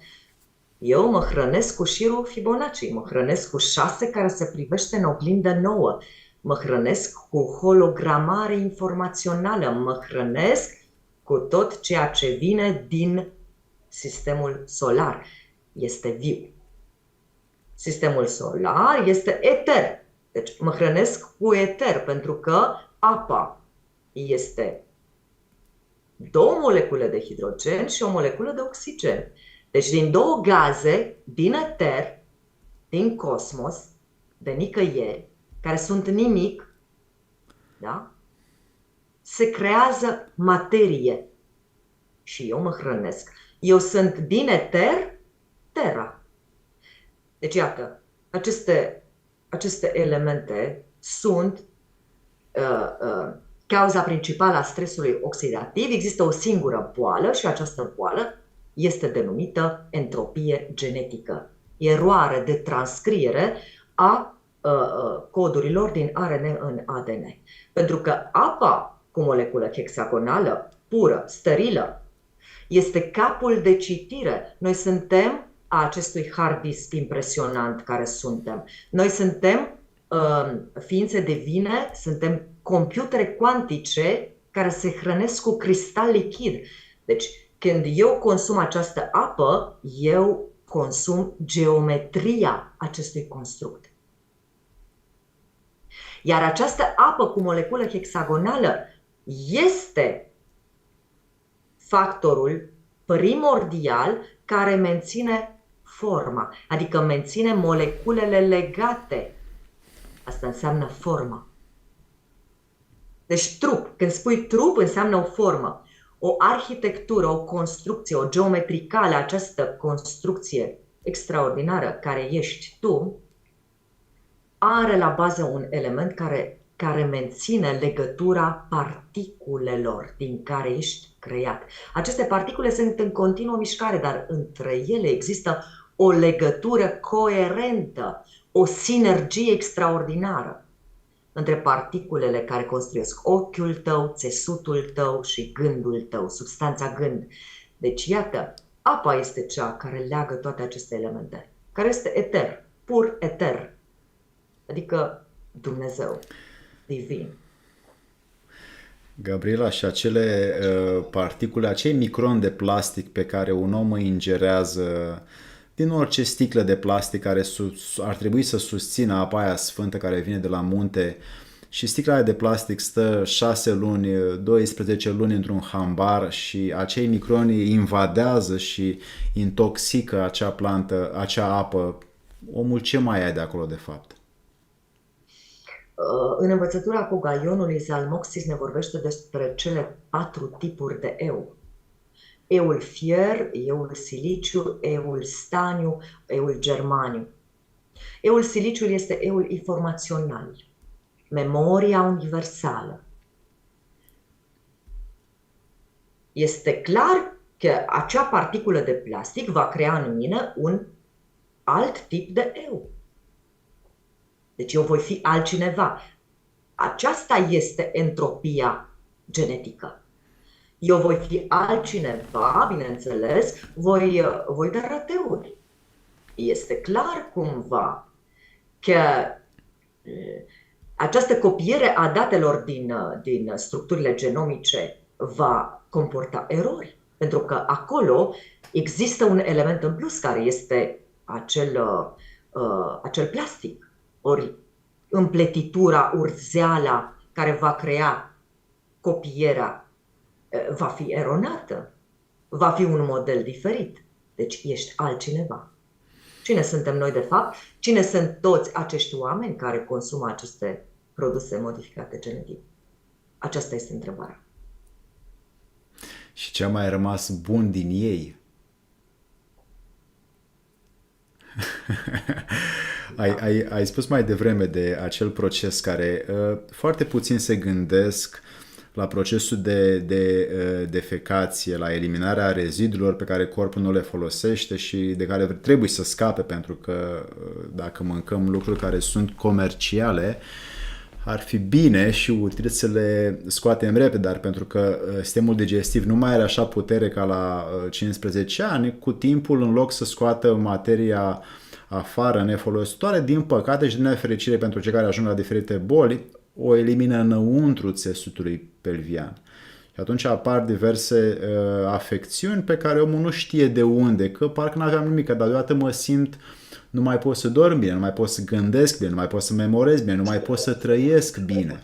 Eu mă hrănesc cu șirul Fibonacci, mă hrănesc cu 6 care se privește în oglindă nouă, mă hrănesc cu hologramare informațională, mă hrănesc cu tot ceea ce vine din sistemul solar. Este viu. Sistemul solar este eter. Deci mă hrănesc cu eter pentru că apa este 2 molecule de hidrogen și o moleculă de oxigen. Deci din 2 gaze, din eter, din cosmos, de nicăieri, care sunt nimic, da? Se creează materie. Și eu mă hrănesc. Eu sunt din eter, terra. Deci iată, aceste elemente sunt cauza principală a stresului oxidativ. Există o singură boală și această boală este denumită entropie genetică. Eroare de transcriere a codurilor din ARN în ADN. Pentru că apa cu moleculă hexagonală, pură, sterilă, este capul de citire. Noi suntem a acestui hard disk impresionant care suntem. Noi suntem ființe divine, suntem computere cuantice care se hrănesc cu cristal lichid. Deci, când eu consum această apă, eu consum geometria acestui construct. Iar această apă cu moleculă hexagonală este factorul primordial care menține forma, adică menține moleculele legate. Asta înseamnă formă. Deci trup, când spui trup, înseamnă o formă, o arhitectură, o construcție, o geometricală, această construcție extraordinară care ești tu, are la bază un element care menține legătura particulelor din care ești creat. Aceste particule sunt în continuă mișcare, dar între ele există o legătură coerentă, o sinergie extraordinară. între particulele care construiesc ochiul tău, țesutul tău și gândul tău, substanța gând. Deci, iată, apa este cea care leagă toate aceste elemente, care este eter, pur eter, adică Dumnezeu, divin. Gabriela, și acele particule, acei microni de plastic pe care un om îi ingerează din orice sticlă de plastic care ar trebui să susțină apa aia sfântă care vine de la munte, și sticla aia de plastic stă 6 luni, 12 luni într-un hambar și acei microni invadează și intoxică acea plantă, acea apă. Omul ce mai e de acolo de fapt? În învățătura cu Gaionului, Zalmoxis ne vorbește despre cele 4 tipuri de eu. Eul fier, eul siliciu, eul staniu, eul germaniu. Eul siliciu este eul informațional, memoria universală. Este clar că acea particulă de plastic va crea în mine un alt tip de eu. Deci eu voi fi altcineva. Aceasta este entropia genetică. Eu voi fi altcineva, bineînțeles, voi da rateuri. Este clar cumva că această copiere a datelor din structurile genomice va comporta erori. Pentru că acolo există un element în plus care este acel plastic. Ori împletitura, urzeala care va crea copierea va fi eronată, va fi un model diferit. Deci ești altcineva. Cine suntem noi de fapt? Cine sunt toți acești oameni care consumă aceste produse modificate genetic? Aceasta este întrebarea. Și ce a mai rămas bun din ei? Ai spus mai devreme de acel proces care foarte puțin se gândesc la procesul de defecație, la eliminarea rezidurilor pe care corpul nu le folosește și de care trebuie să scape, pentru că dacă mâncăm lucruri care sunt comerciale, ar fi bine și util să le scoatem repede, dar pentru că sistemul digestiv nu mai are așa putere ca la 15 ani, cu timpul, în loc să scoată materia afară nefolositoare, din păcate și din nefericire pentru cei care ajung la diferite boli, o elimină înăuntru țesutului pelvian. Și atunci apar diverse afecțiuni pe care omul nu știe de unde, că parcă n-aveam nimic, dar deodată mă simt, nu mai pot să dorm bine, nu mai pot să gândesc bine, nu mai pot să memorez bine, nu mai pot să trăiesc bine.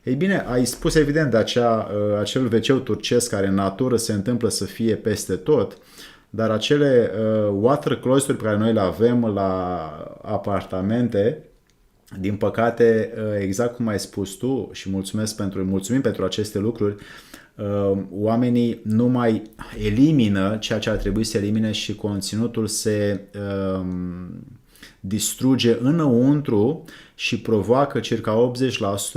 Ei bine, ai spus evident de acel wc turcesc care în natură se întâmplă să fie peste tot, dar acele water closet-uri pe care noi le avem la apartamente, din păcate, exact cum ai spus tu, și mulțumim pentru aceste lucruri, oamenii nu mai elimină ceea ce ar trebui să elimine și conținutul se distruge înăuntru și provoacă circa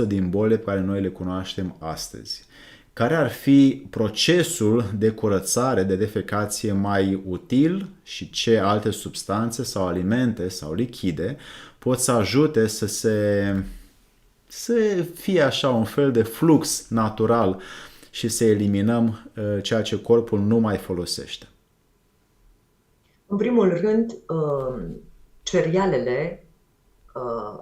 80% din bolile pe care noi le cunoaștem astăzi. Care ar fi procesul de curățare, de defecație mai util și ce alte substanțe sau alimente sau lichide pot să ajute să fie așa un fel de flux natural și să eliminăm ceea ce corpul nu mai folosește? În primul rând, cerealele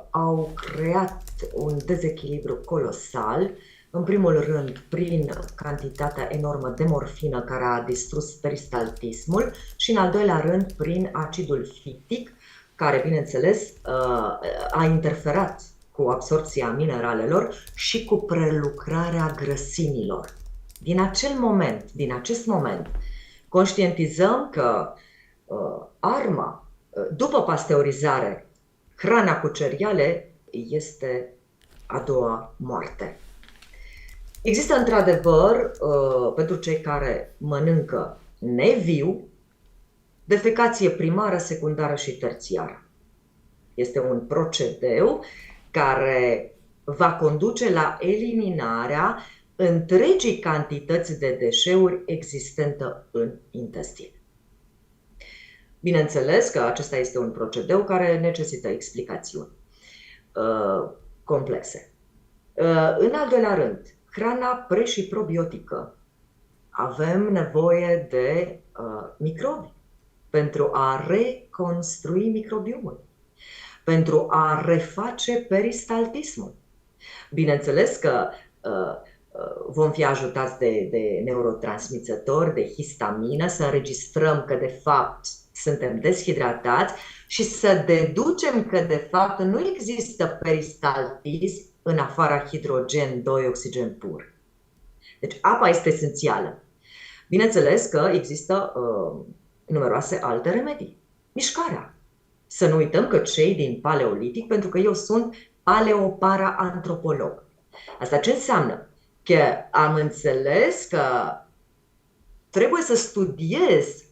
au creat un dezechilibru colosal. În primul rând, prin cantitatea enormă de morfină care a distrus peristaltismul și, în al doilea rând, prin acidul fitic, care, bineînțeles, a interferat cu absorpția mineralelor și cu prelucrarea grăsimilor. Din acest moment, conștientizăm că după pasteurizare, hrana cu cereale este a doua moarte. Există într-adevăr, pentru cei care mănâncă neviu, defecație primară, secundară și terțiară. Este un procedeu care va conduce la eliminarea întregii cantități de deșeuri existentă în intestin. Bineînțeles că acesta este un procedeu care necesită explicațiuni complexe. În al doilea rând, hrana pre- și probiotică. Avem nevoie de microbi pentru a reconstrui microbiomul, pentru a reface peristaltismul. Bineînțeles că vom fi ajutați de neurotransmițători, de histamină, să înregistrăm că de fapt suntem deshidratați și să deducem că de fapt nu există peristaltism în afara hidrogen 2, oxigen pur. Deci apa este esențială. Bineînțeles că există numeroase alte remedii. Mișcarea. Să nu uităm că cei din paleolitic, pentru că eu sunt paleopara-antropolog. Asta ce înseamnă? Că am înțeles că trebuie să studiez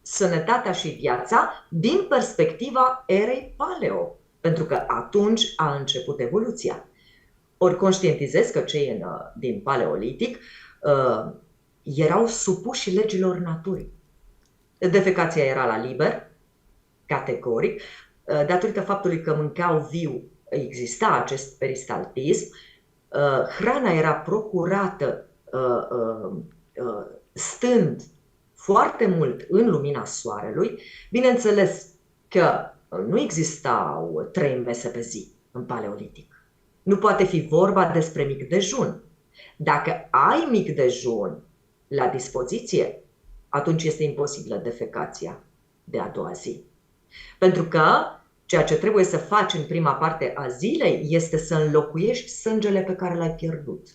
sănătatea și viața din perspectiva erei paleo, pentru că atunci a început evoluția. Ori conștientizez că cei din paleolitic erau supuși legilor naturii. Defecația era la liber, categoric, datorită faptului că mâncau viu, exista acest peristaltism, hrana era procurată stând foarte mult în lumina soarelui. Bineînțeles că nu existau 3 mese pe zi în paleolitic. Nu poate fi vorba despre mic dejun. Dacă ai mic dejun la dispoziție, atunci este imposibilă defecația de a doua zi. Pentru că ceea ce trebuie să faci în prima parte a zilei este să înlocuiești sângele pe care l-ai pierdut.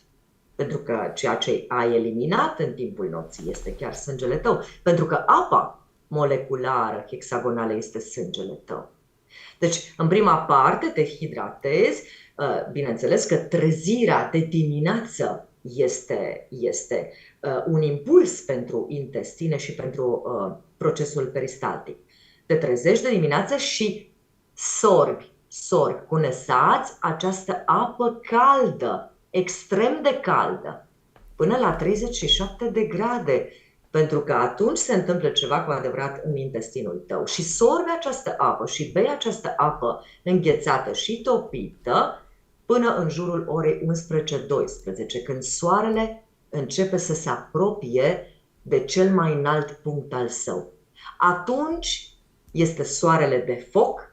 Pentru că ceea ce ai eliminat în timpul nopții este chiar sângele tău. Pentru că apa moleculară hexagonală este sângele tău. Deci, în prima parte te hidratezi, bineînțeles că trezirea de dimineață este un impuls pentru intestine și pentru procesul peristaltic. Te trezești de dimineață și sorbi cu nesați această apă caldă, extrem de caldă, până la 37 de grade, pentru că atunci se întâmplă ceva cu adevărat în intestinul tău. Și sorbi această apă și bei această apă înghețată și topită până în jurul orei 11-12, când soarele începe să se apropie de cel mai înalt punct al său. Atunci este soarele de foc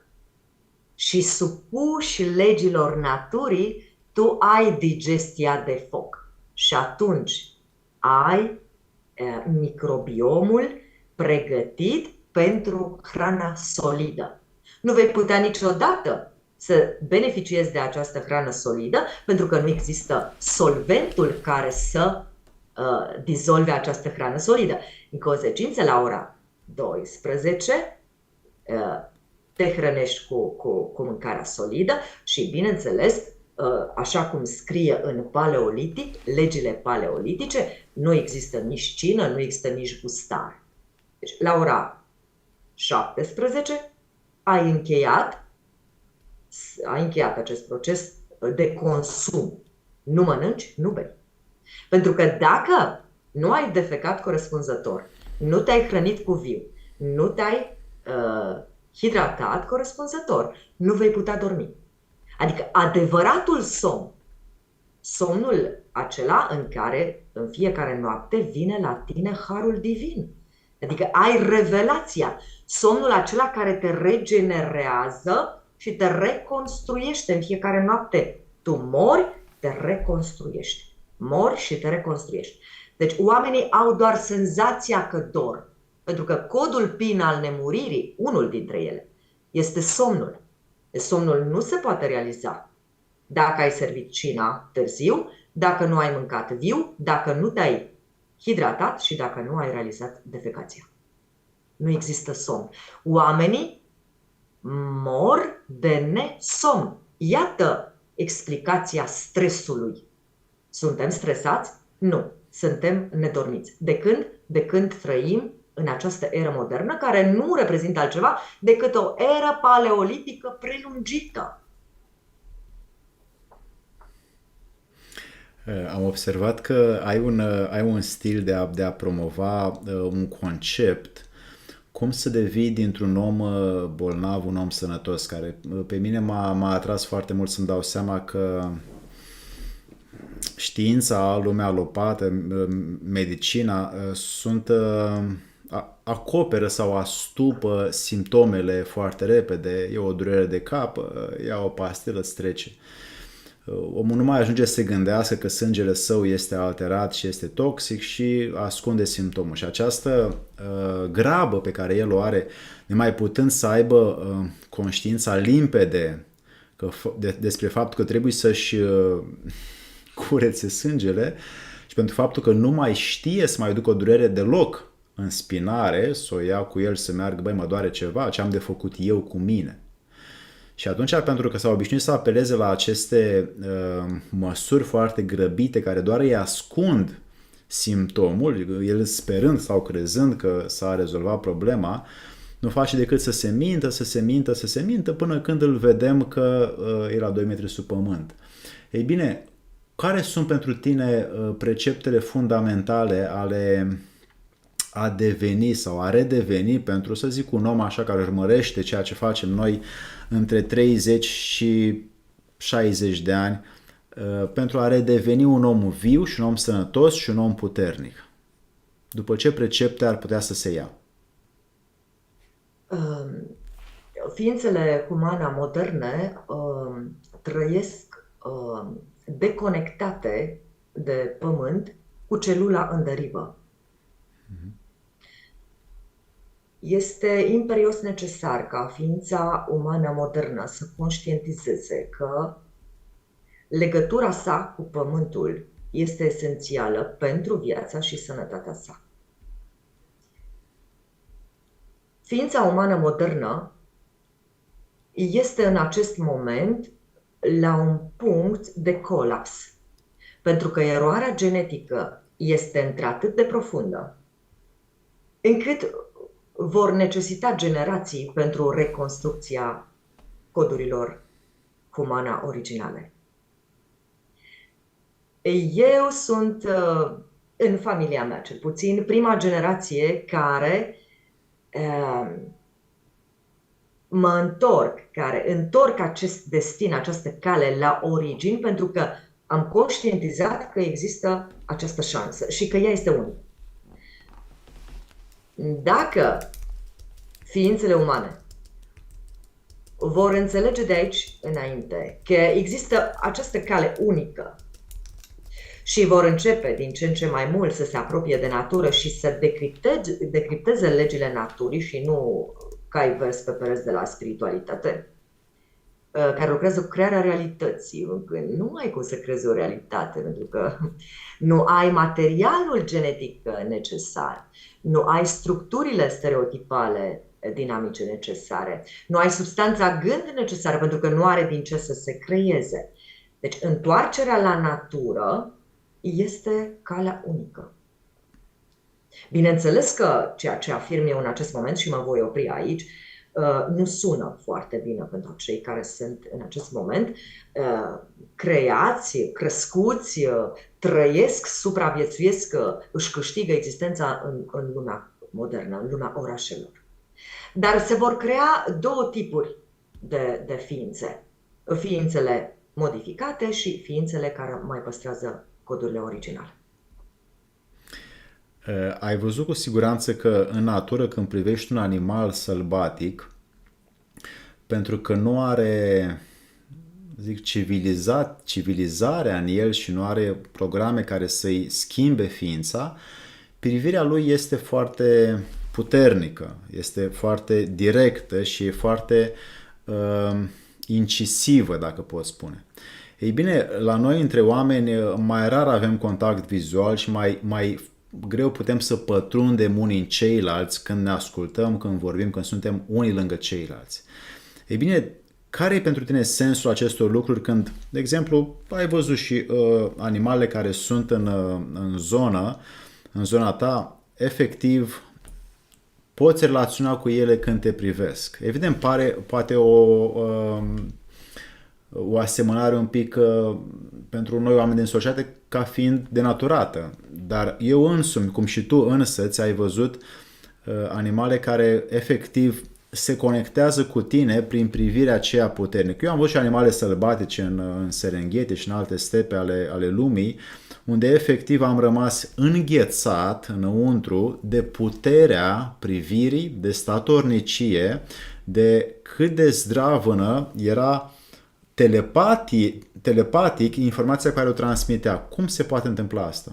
și supuși legilor naturii, tu ai digestia de foc. Și atunci ai microbiomul pregătit pentru hrana solidă. Nu vei putea niciodată să beneficiezi de această hrană solidă pentru că nu există solventul care să dizolve această hrană solidă. În consecință, la ora 12 te hrănești cu mâncarea solidă și, bineînțeles, așa cum scrie în paleolitic, legile paleolitice, nu există nici cină, nu există nici gustare. Deci, la ora 17 ai încheiat acest proces de consum. Nu mănânci, nu bei. Pentru că dacă nu ai defecat corespunzător, nu te-ai hrănit cu viu, nu te-ai hidratat corespunzător, nu vei putea dormi. Adică adevăratul somnul acela în care în fiecare noapte vine la tine harul divin. Adică ai revelația, somnul acela care te regenerează și te reconstruiește în fiecare noapte. Tu mori, te reconstruiești. Mori și te reconstruiești. Deci oamenii au doar senzația că dorm. Pentru că codul PIN al nemuririi, unul dintre ele, este somnul. Somnul nu se poate realiza dacă ai servit cina târziu, dacă nu ai mâncat viu, dacă nu te-ai hidratat și dacă nu ai realizat defecația. Nu există somn. Oamenii mor de nesomn. Iată explicația stresului. Suntem stresați? Nu. Suntem nedormiți. De când trăim în această eră modernă, care nu reprezintă altceva decât o eră paleolitică prelungită. Am observat că ai un stil de a promova un concept, cum să devii dintr-un om bolnav un om sănătos, care pe mine m-a atras foarte mult să-mi dau seama că știința, lumea alopată, medicina acoperă sau astupă simptomele foarte repede. E o durere de cap, ia o pastilă, îți trece. Omul nu mai ajunge să se gândească că sângele său este alterat și este toxic și ascunde simptomul. Și această grabă pe care el o are, nemai putând să aibă conștiința limpede despre faptul că trebuie să-și curețe sângele și pentru faptul că nu mai știe să mai ducă o durere deloc în spinare, să o ia cu el să meargă, băi, mă doare ceva, ce am de făcut eu cu mine. Și atunci, pentru că s-au obișnuit să apeleze la aceste măsuri foarte grăbite, care doar îi ascund simptomul, el sperând sau crezând că s-a rezolvat problema, nu face decât să se mintă, să se mintă, să se mintă, până când îl vedem că e la 2 metri sub pământ. Ei bine, care sunt pentru tine preceptele fundamentale ale a deveni sau a redeveni, pentru să zic un om așa care urmărește ceea ce facem noi între 30 și 60 de ani, pentru a redeveni un om viu și un om sănătos și un om puternic? După ce precepte ar putea să se ia? Ființele umane moderne trăiesc deconectate de pământ cu celula în derivă. Este imperios necesar ca ființa umană modernă să conștientizeze că legătura sa cu pământul este esențială pentru viața și sănătatea sa. Ființa umană modernă este în acest moment la un punct de colaps, pentru că eroarea genetică este într-atât de profundă, încât vor necesita generații pentru reconstrucția codurilor humana originale. Eu sunt, în familia mea cel puțin, prima generație care care întorc acest destin, această cale la origini, pentru că am conștientizat că există această șansă și că ea este unică. Dacă ființele umane vor înțelege de aici înainte că există această cale unică și vor începe din ce în ce mai mult să se apropie de natură și să decripteze legile naturii și nu cai vers pe pereți de la spiritualitate, care lucrează cu crearea realității. Nu ai cum să crezi o realitate, pentru că nu ai materialul genetic necesar, nu ai structurile stereotipale dinamice necesare, nu ai substanța gând necesară, pentru că nu are din ce să se creeze. Deci întoarcerea la natură este calea unică. Bineînțeles că ceea ce afirm eu în acest moment, și mă voi opri aici, nu sună foarte bine pentru cei care sunt în acest moment creați, crescuți, trăiesc, supraviețuiesc, își câștigă existența în lumea modernă, în lumea orașelor. Dar se vor crea două tipuri de ființe. Ființele modificate și ființele care mai păstrează codurile originale. Ai văzut cu siguranță că în natură, când privești un animal sălbatic, pentru că nu are, zic, civilizarea în el și nu are programe care să-i schimbe ființa, privirea lui este foarte puternică, este foarte directă și e foarte incisivă, dacă pot spune. Ei bine, la noi, între oameni, mai rar avem contact vizual și mai greu putem să pătrundem unii în ceilalți când ne ascultăm, când vorbim, când suntem unii lângă ceilalți. Ei bine, care e pentru tine sensul acestor lucruri când, de exemplu, ai văzut și animale care sunt în zona ta, efectiv, poți relaționa cu ele când te privesc. Evident, poate o asemănare un pic pentru noi oameni din societate ca fiind denaturată. Dar eu însumi, cum și tu însă ți-ai văzut animale care efectiv se conectează cu tine prin privirea aceea puternică. Eu am văzut și animale sălbatice în Serengeti și în alte stepe ale lumii, unde efectiv am rămas înghețat înăuntru de puterea privirii, de statornicie, de cât de zdravână era telepatic informația care o transmitea. Cum se poate întâmpla asta?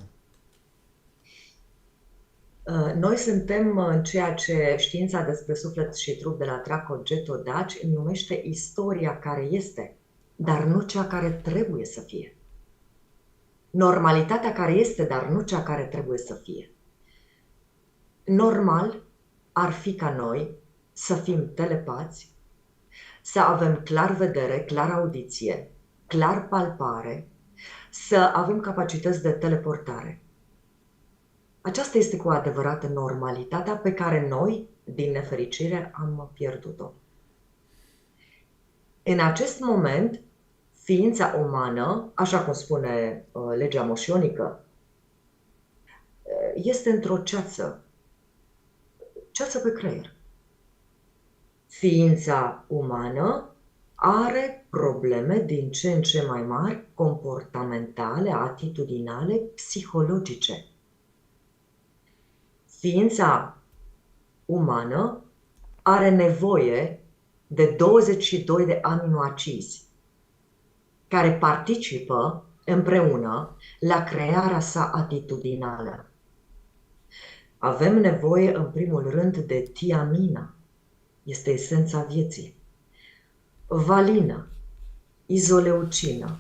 Noi suntem în ceea ce știința despre suflet și trup de la Traco Getto Daci numește istoria care este, dar nu cea care trebuie să fie. Normalitatea care este, dar nu cea care trebuie să fie. Normal ar fi ca noi să fim telepați, să avem clar vedere, clar audiție, clar palpare, să avem capacități de teleportare. Aceasta este cu adevărat normalitatea pe care noi, din nefericire, am pierdut-o. În acest moment, ființa umană, așa cum spune legea moșionică, este într-o ceață pe creier. Ființa umană are probleme din ce în ce mai mari, comportamentale, atitudinale, psihologice. Ființa umană are nevoie de 22 de aminoacizi care participă împreună la crearea sa atitudinală. Avem nevoie, în primul rând, de tiamină, este esența vieții, valină, izoleucină,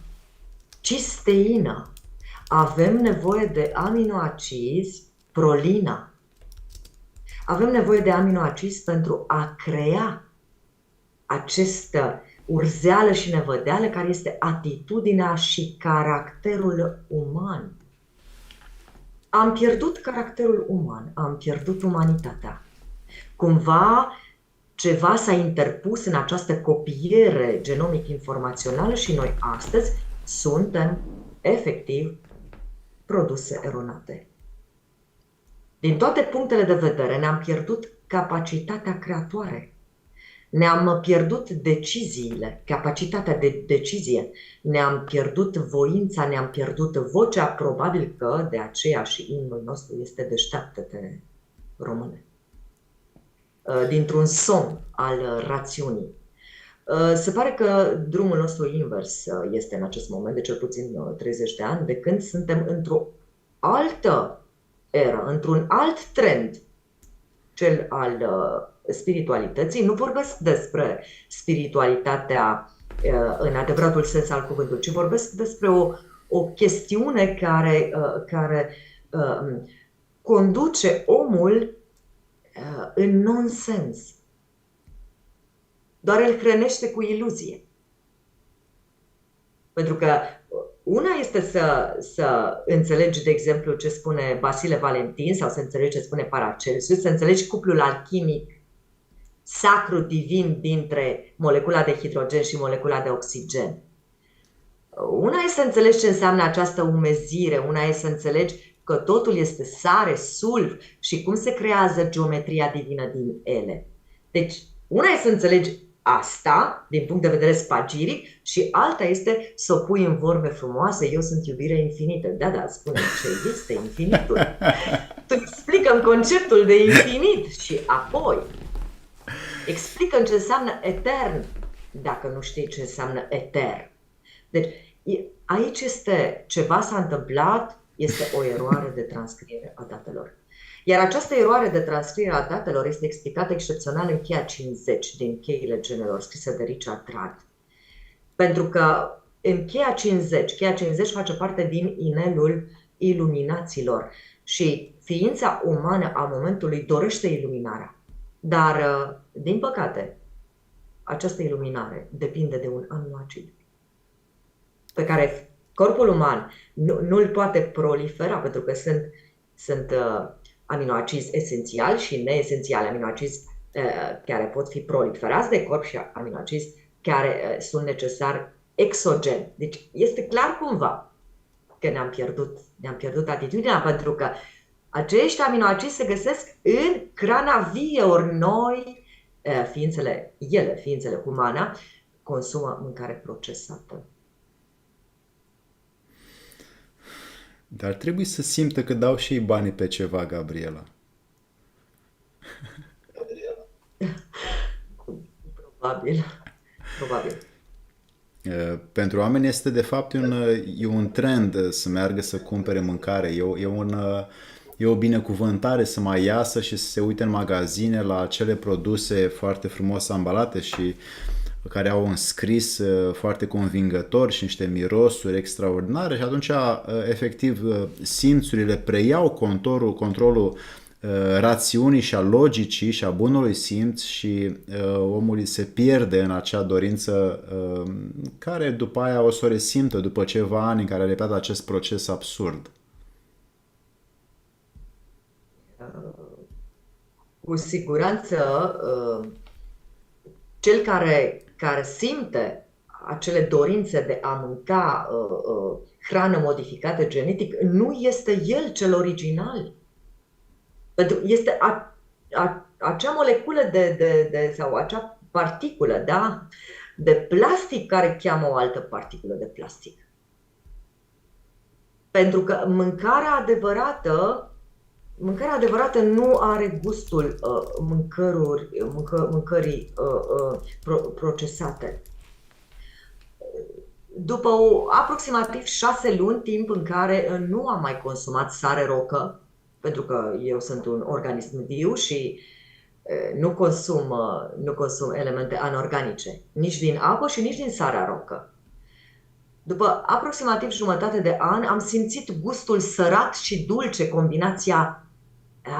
cisteină. Avem nevoie de aminoacizi, prolina. Avem nevoie de aminoacizi pentru a crea această urzeală și nevădeală care este atitudinea și caracterul uman. Am pierdut caracterul uman, am pierdut umanitatea. Cumva ceva s-a interpus în această copiere genomic-informațională și noi astăzi suntem efectiv produse eronate. Din toate punctele de vedere ne-am pierdut capacitatea creatoare. Ne-am pierdut deciziile, capacitatea de decizie, ne-am pierdut voința, ne-am pierdut vocea, probabil că de aceea și imnul nostru este Deșteaptă-te, române. Dintr-un somn al rațiunii. Se pare că drumul nostru invers este în acest moment, de cel puțin 30 de ani, de când suntem într-o altă eră, într-un alt trend, cel al spiritualității. Nu vorbesc despre spiritualitatea în adevăratul sens al cuvântului, ci vorbesc despre o chestiune care conduce omul în nonsens. Doar îl hrănește cu iluzie. Pentru că una este să înțelegi, de exemplu, ce spune Vasile Valentin sau să înțelegi ce spune Paracelsus, să înțelegi cuplul alchimic sacru divin dintre molecula de hidrogen și molecula de oxigen. Una este să înțelegi ce înseamnă această umezire, una este să înțelegi că totul este sare, sulf și cum se creează geometria divină din ele. Deci, una este să înțelegi asta din punct de vedere spagiric și alta este să o pui în vorbe frumoase. Eu sunt iubire infinită. Da, spune ce este infinitul. Tu explică-mi conceptul de infinit și apoi explică-mi ce înseamnă etern, dacă nu știi ce înseamnă etern. Deci, aici este ceva s-a întâmplat, este o eroare de transcriere a datelor. Iar această eroare de transcriere a datelor este explicată excepțional în cheia 50 din cheile genelor scrisă de Richard Rudd. Pentru că în cheia 50 face parte din inelul iluminaților și ființa umană a momentului dorește iluminarea. Dar, din păcate, această iluminare depinde de un aminoacid pe care corpul uman nu îl poate prolifera, pentru că sunt aminoacizi esențiali și neesențiali, aminoacizi care pot fi proliferați de corp și aminoacizi care sunt necesari exogen. Deci este clar cumva că ne-am pierdut atitudinea, pentru că acești aminoacizi se găsesc în crana vie, ori noi ființele umane, consumă mâncare procesată. Dar trebuie să simtă că dau și ei banii pe ceva, Gabriela. Probabil, probabil. Pentru oameni este de fapt e un trend să meargă să cumpere mâncare. E o binecuvântare să mai iasă și să se uite în magazine la acele produse foarte frumos ambalate și care au un scris foarte convingător și niște mirosuri extraordinare și atunci efectiv simțurile preiau controlul rațiunii și a logicii și a bunului simț și omul se pierde în acea dorință care după aia o să o resimtă după ceva ani în care a repetat acest proces absurd. Cu siguranță, cel care simte acele dorințe de a mânca hrană modificată genetic nu este el cel original. Pentru că este acea moleculă sau acea particulă, da, de plastic care cheamă o altă particulă de plastic. Pentru că mâncarea adevărată nu are gustul mâncării procesate. După aproximativ 6 luni, timp în care nu am mai consumat sare rocă, pentru că eu sunt un organism viu și nu consum elemente anorganice, nici din apă și nici din sarea rocă. După aproximativ jumătate de an am simțit gustul sărat și dulce, combinația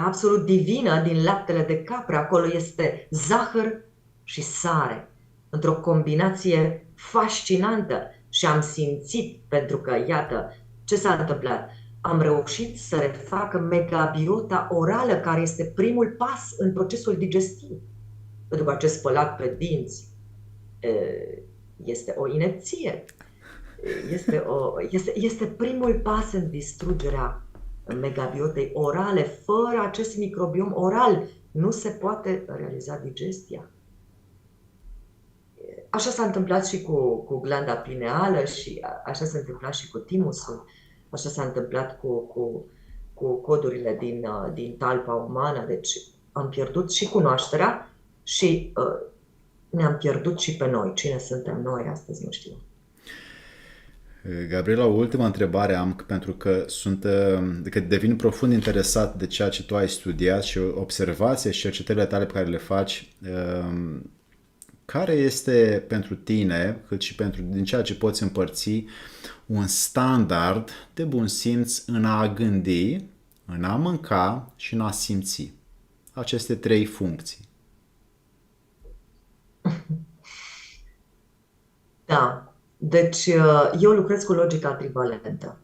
absolut divină din laptele de capră. Acolo este zahăr și sare, într-o combinație fascinantă și am simțit, pentru că, iată, ce s-a întâmplat? Am reușit să refac megabiota orală, care este primul pas în procesul digestiv. Pentru că acest spălat pe dinți este o inepție. Este primul pas în distrugerea megabiotei orale. Fără acest microbiom oral nu se poate realiza digestia. Așa s-a întâmplat și cu glanda pineală și așa s-a întâmplat și cu timusul. Așa s-a întâmplat cu codurile din talpa umană. Deci am pierdut și cunoașterea și ne-am pierdut și pe noi. Cine suntem noi astăzi, nu știu. Gabriela, o ultimă întrebare am, pentru că că devin profund interesat de ceea ce tu ai studiat și observații și cercetările tale pe care le faci. Care este pentru tine, cât și din ceea ce poți împărți, un standard de bun simț în a gândi, în a mânca și în a simți? Aceste 3 funcții. Da. Deci eu lucrez cu logica trivalentă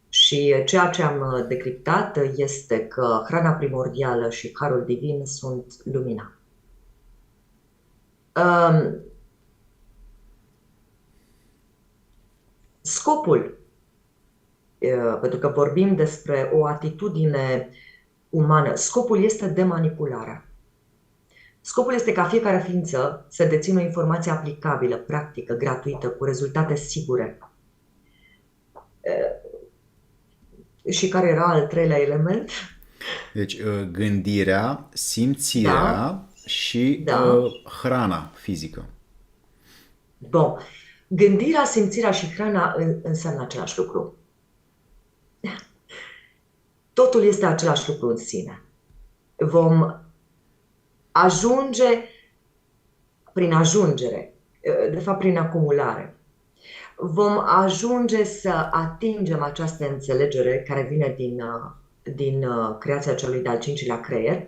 și ceea ce am decriptat este că hrana primordială și harul divin sunt lumina. Scopul, pentru că vorbim despre o atitudine umană, scopul este demanipularea. Scopul este ca fiecare ființă să dețină o informație aplicabilă, practică, gratuită, cu rezultate sigure. Și care era al 3-lea element? Deci gândirea, simțirea și hrana fizică. Bun. Gândirea, simțirea și hrana înseamnă același lucru. Totul este același lucru în sine. Vom ajunge prin ajungere, de fapt prin acumulare. Vom ajunge să atingem această înțelegere care vine din creația celui de-al 5-lea creier,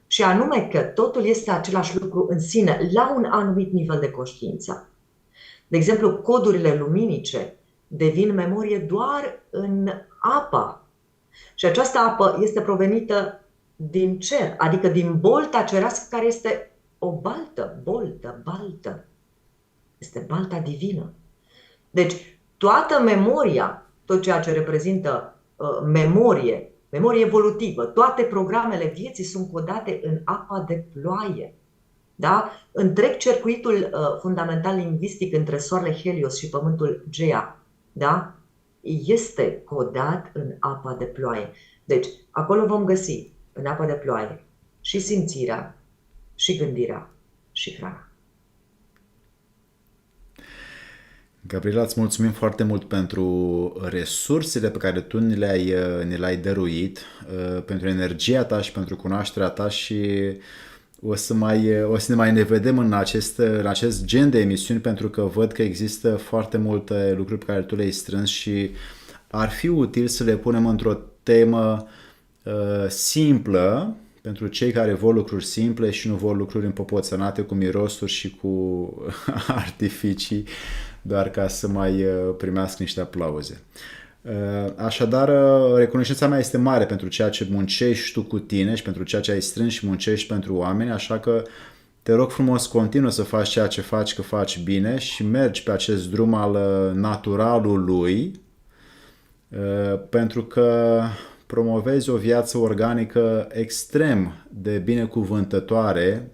și anume că totul este același lucru în sine, la un anumit nivel de conștiință. De exemplu, codurile luminice devin memorie doar în apă. Și această apă este provenită din cer, adică din bolta cerească, care este o baltă. Este balta divină. Deci, toată memoria, tot ceea ce reprezintă memorie evolutivă, toate programele vieții sunt codate în apa de ploaie. Da? Întreg circuitul fundamental lingvistic între soarele Helios și pământul Gea, da? Este codat în apa de ploaie. Deci, acolo vom găsi, în apa de ploaie, și simțirea, și gândirea, și hrana. Gabriela, îți mulțumim foarte mult pentru resursele pe care tu ne le-ai dăruit, pentru energia ta și pentru cunoașterea ta și o să ne mai ne vedem în acest gen de emisiuni pentru că văd că există foarte multe lucruri pe care tu le-ai strâns și ar fi util să le punem într-o temă simplă pentru cei care vor lucruri simple și nu vor lucruri împopoțănate cu mirosuri și cu artificii doar ca să mai primească niște aplauze. Așadar, recunoștința mea este mare pentru ceea ce muncești tu cu tine și pentru ceea ce ai strâns și muncești pentru oameni, așa că te rog frumos, continuă să faci ceea ce faci, că faci bine și mergi pe acest drum al naturalului, pentru că promovezi o viață organică extrem de binecuvântătoare,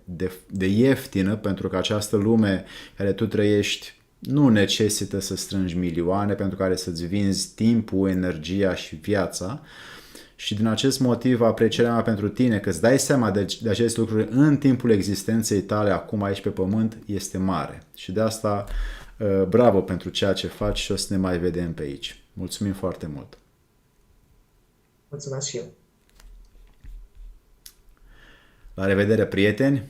de ieftină, pentru că această lume care tu trăiești nu necesită să strângi milioane pentru care să-ți vinzi timpul, energia și viața. Și din acest motiv aprecierea mea pentru tine, că îți dai seama de aceste lucruri în timpul existenței tale acum aici pe pământ, este mare. Și de asta bravo pentru ceea ce faci și o să ne mai vedem pe aici. Mulțumim foarte mult! Mulțumesc și eu! La revedere, prieteni!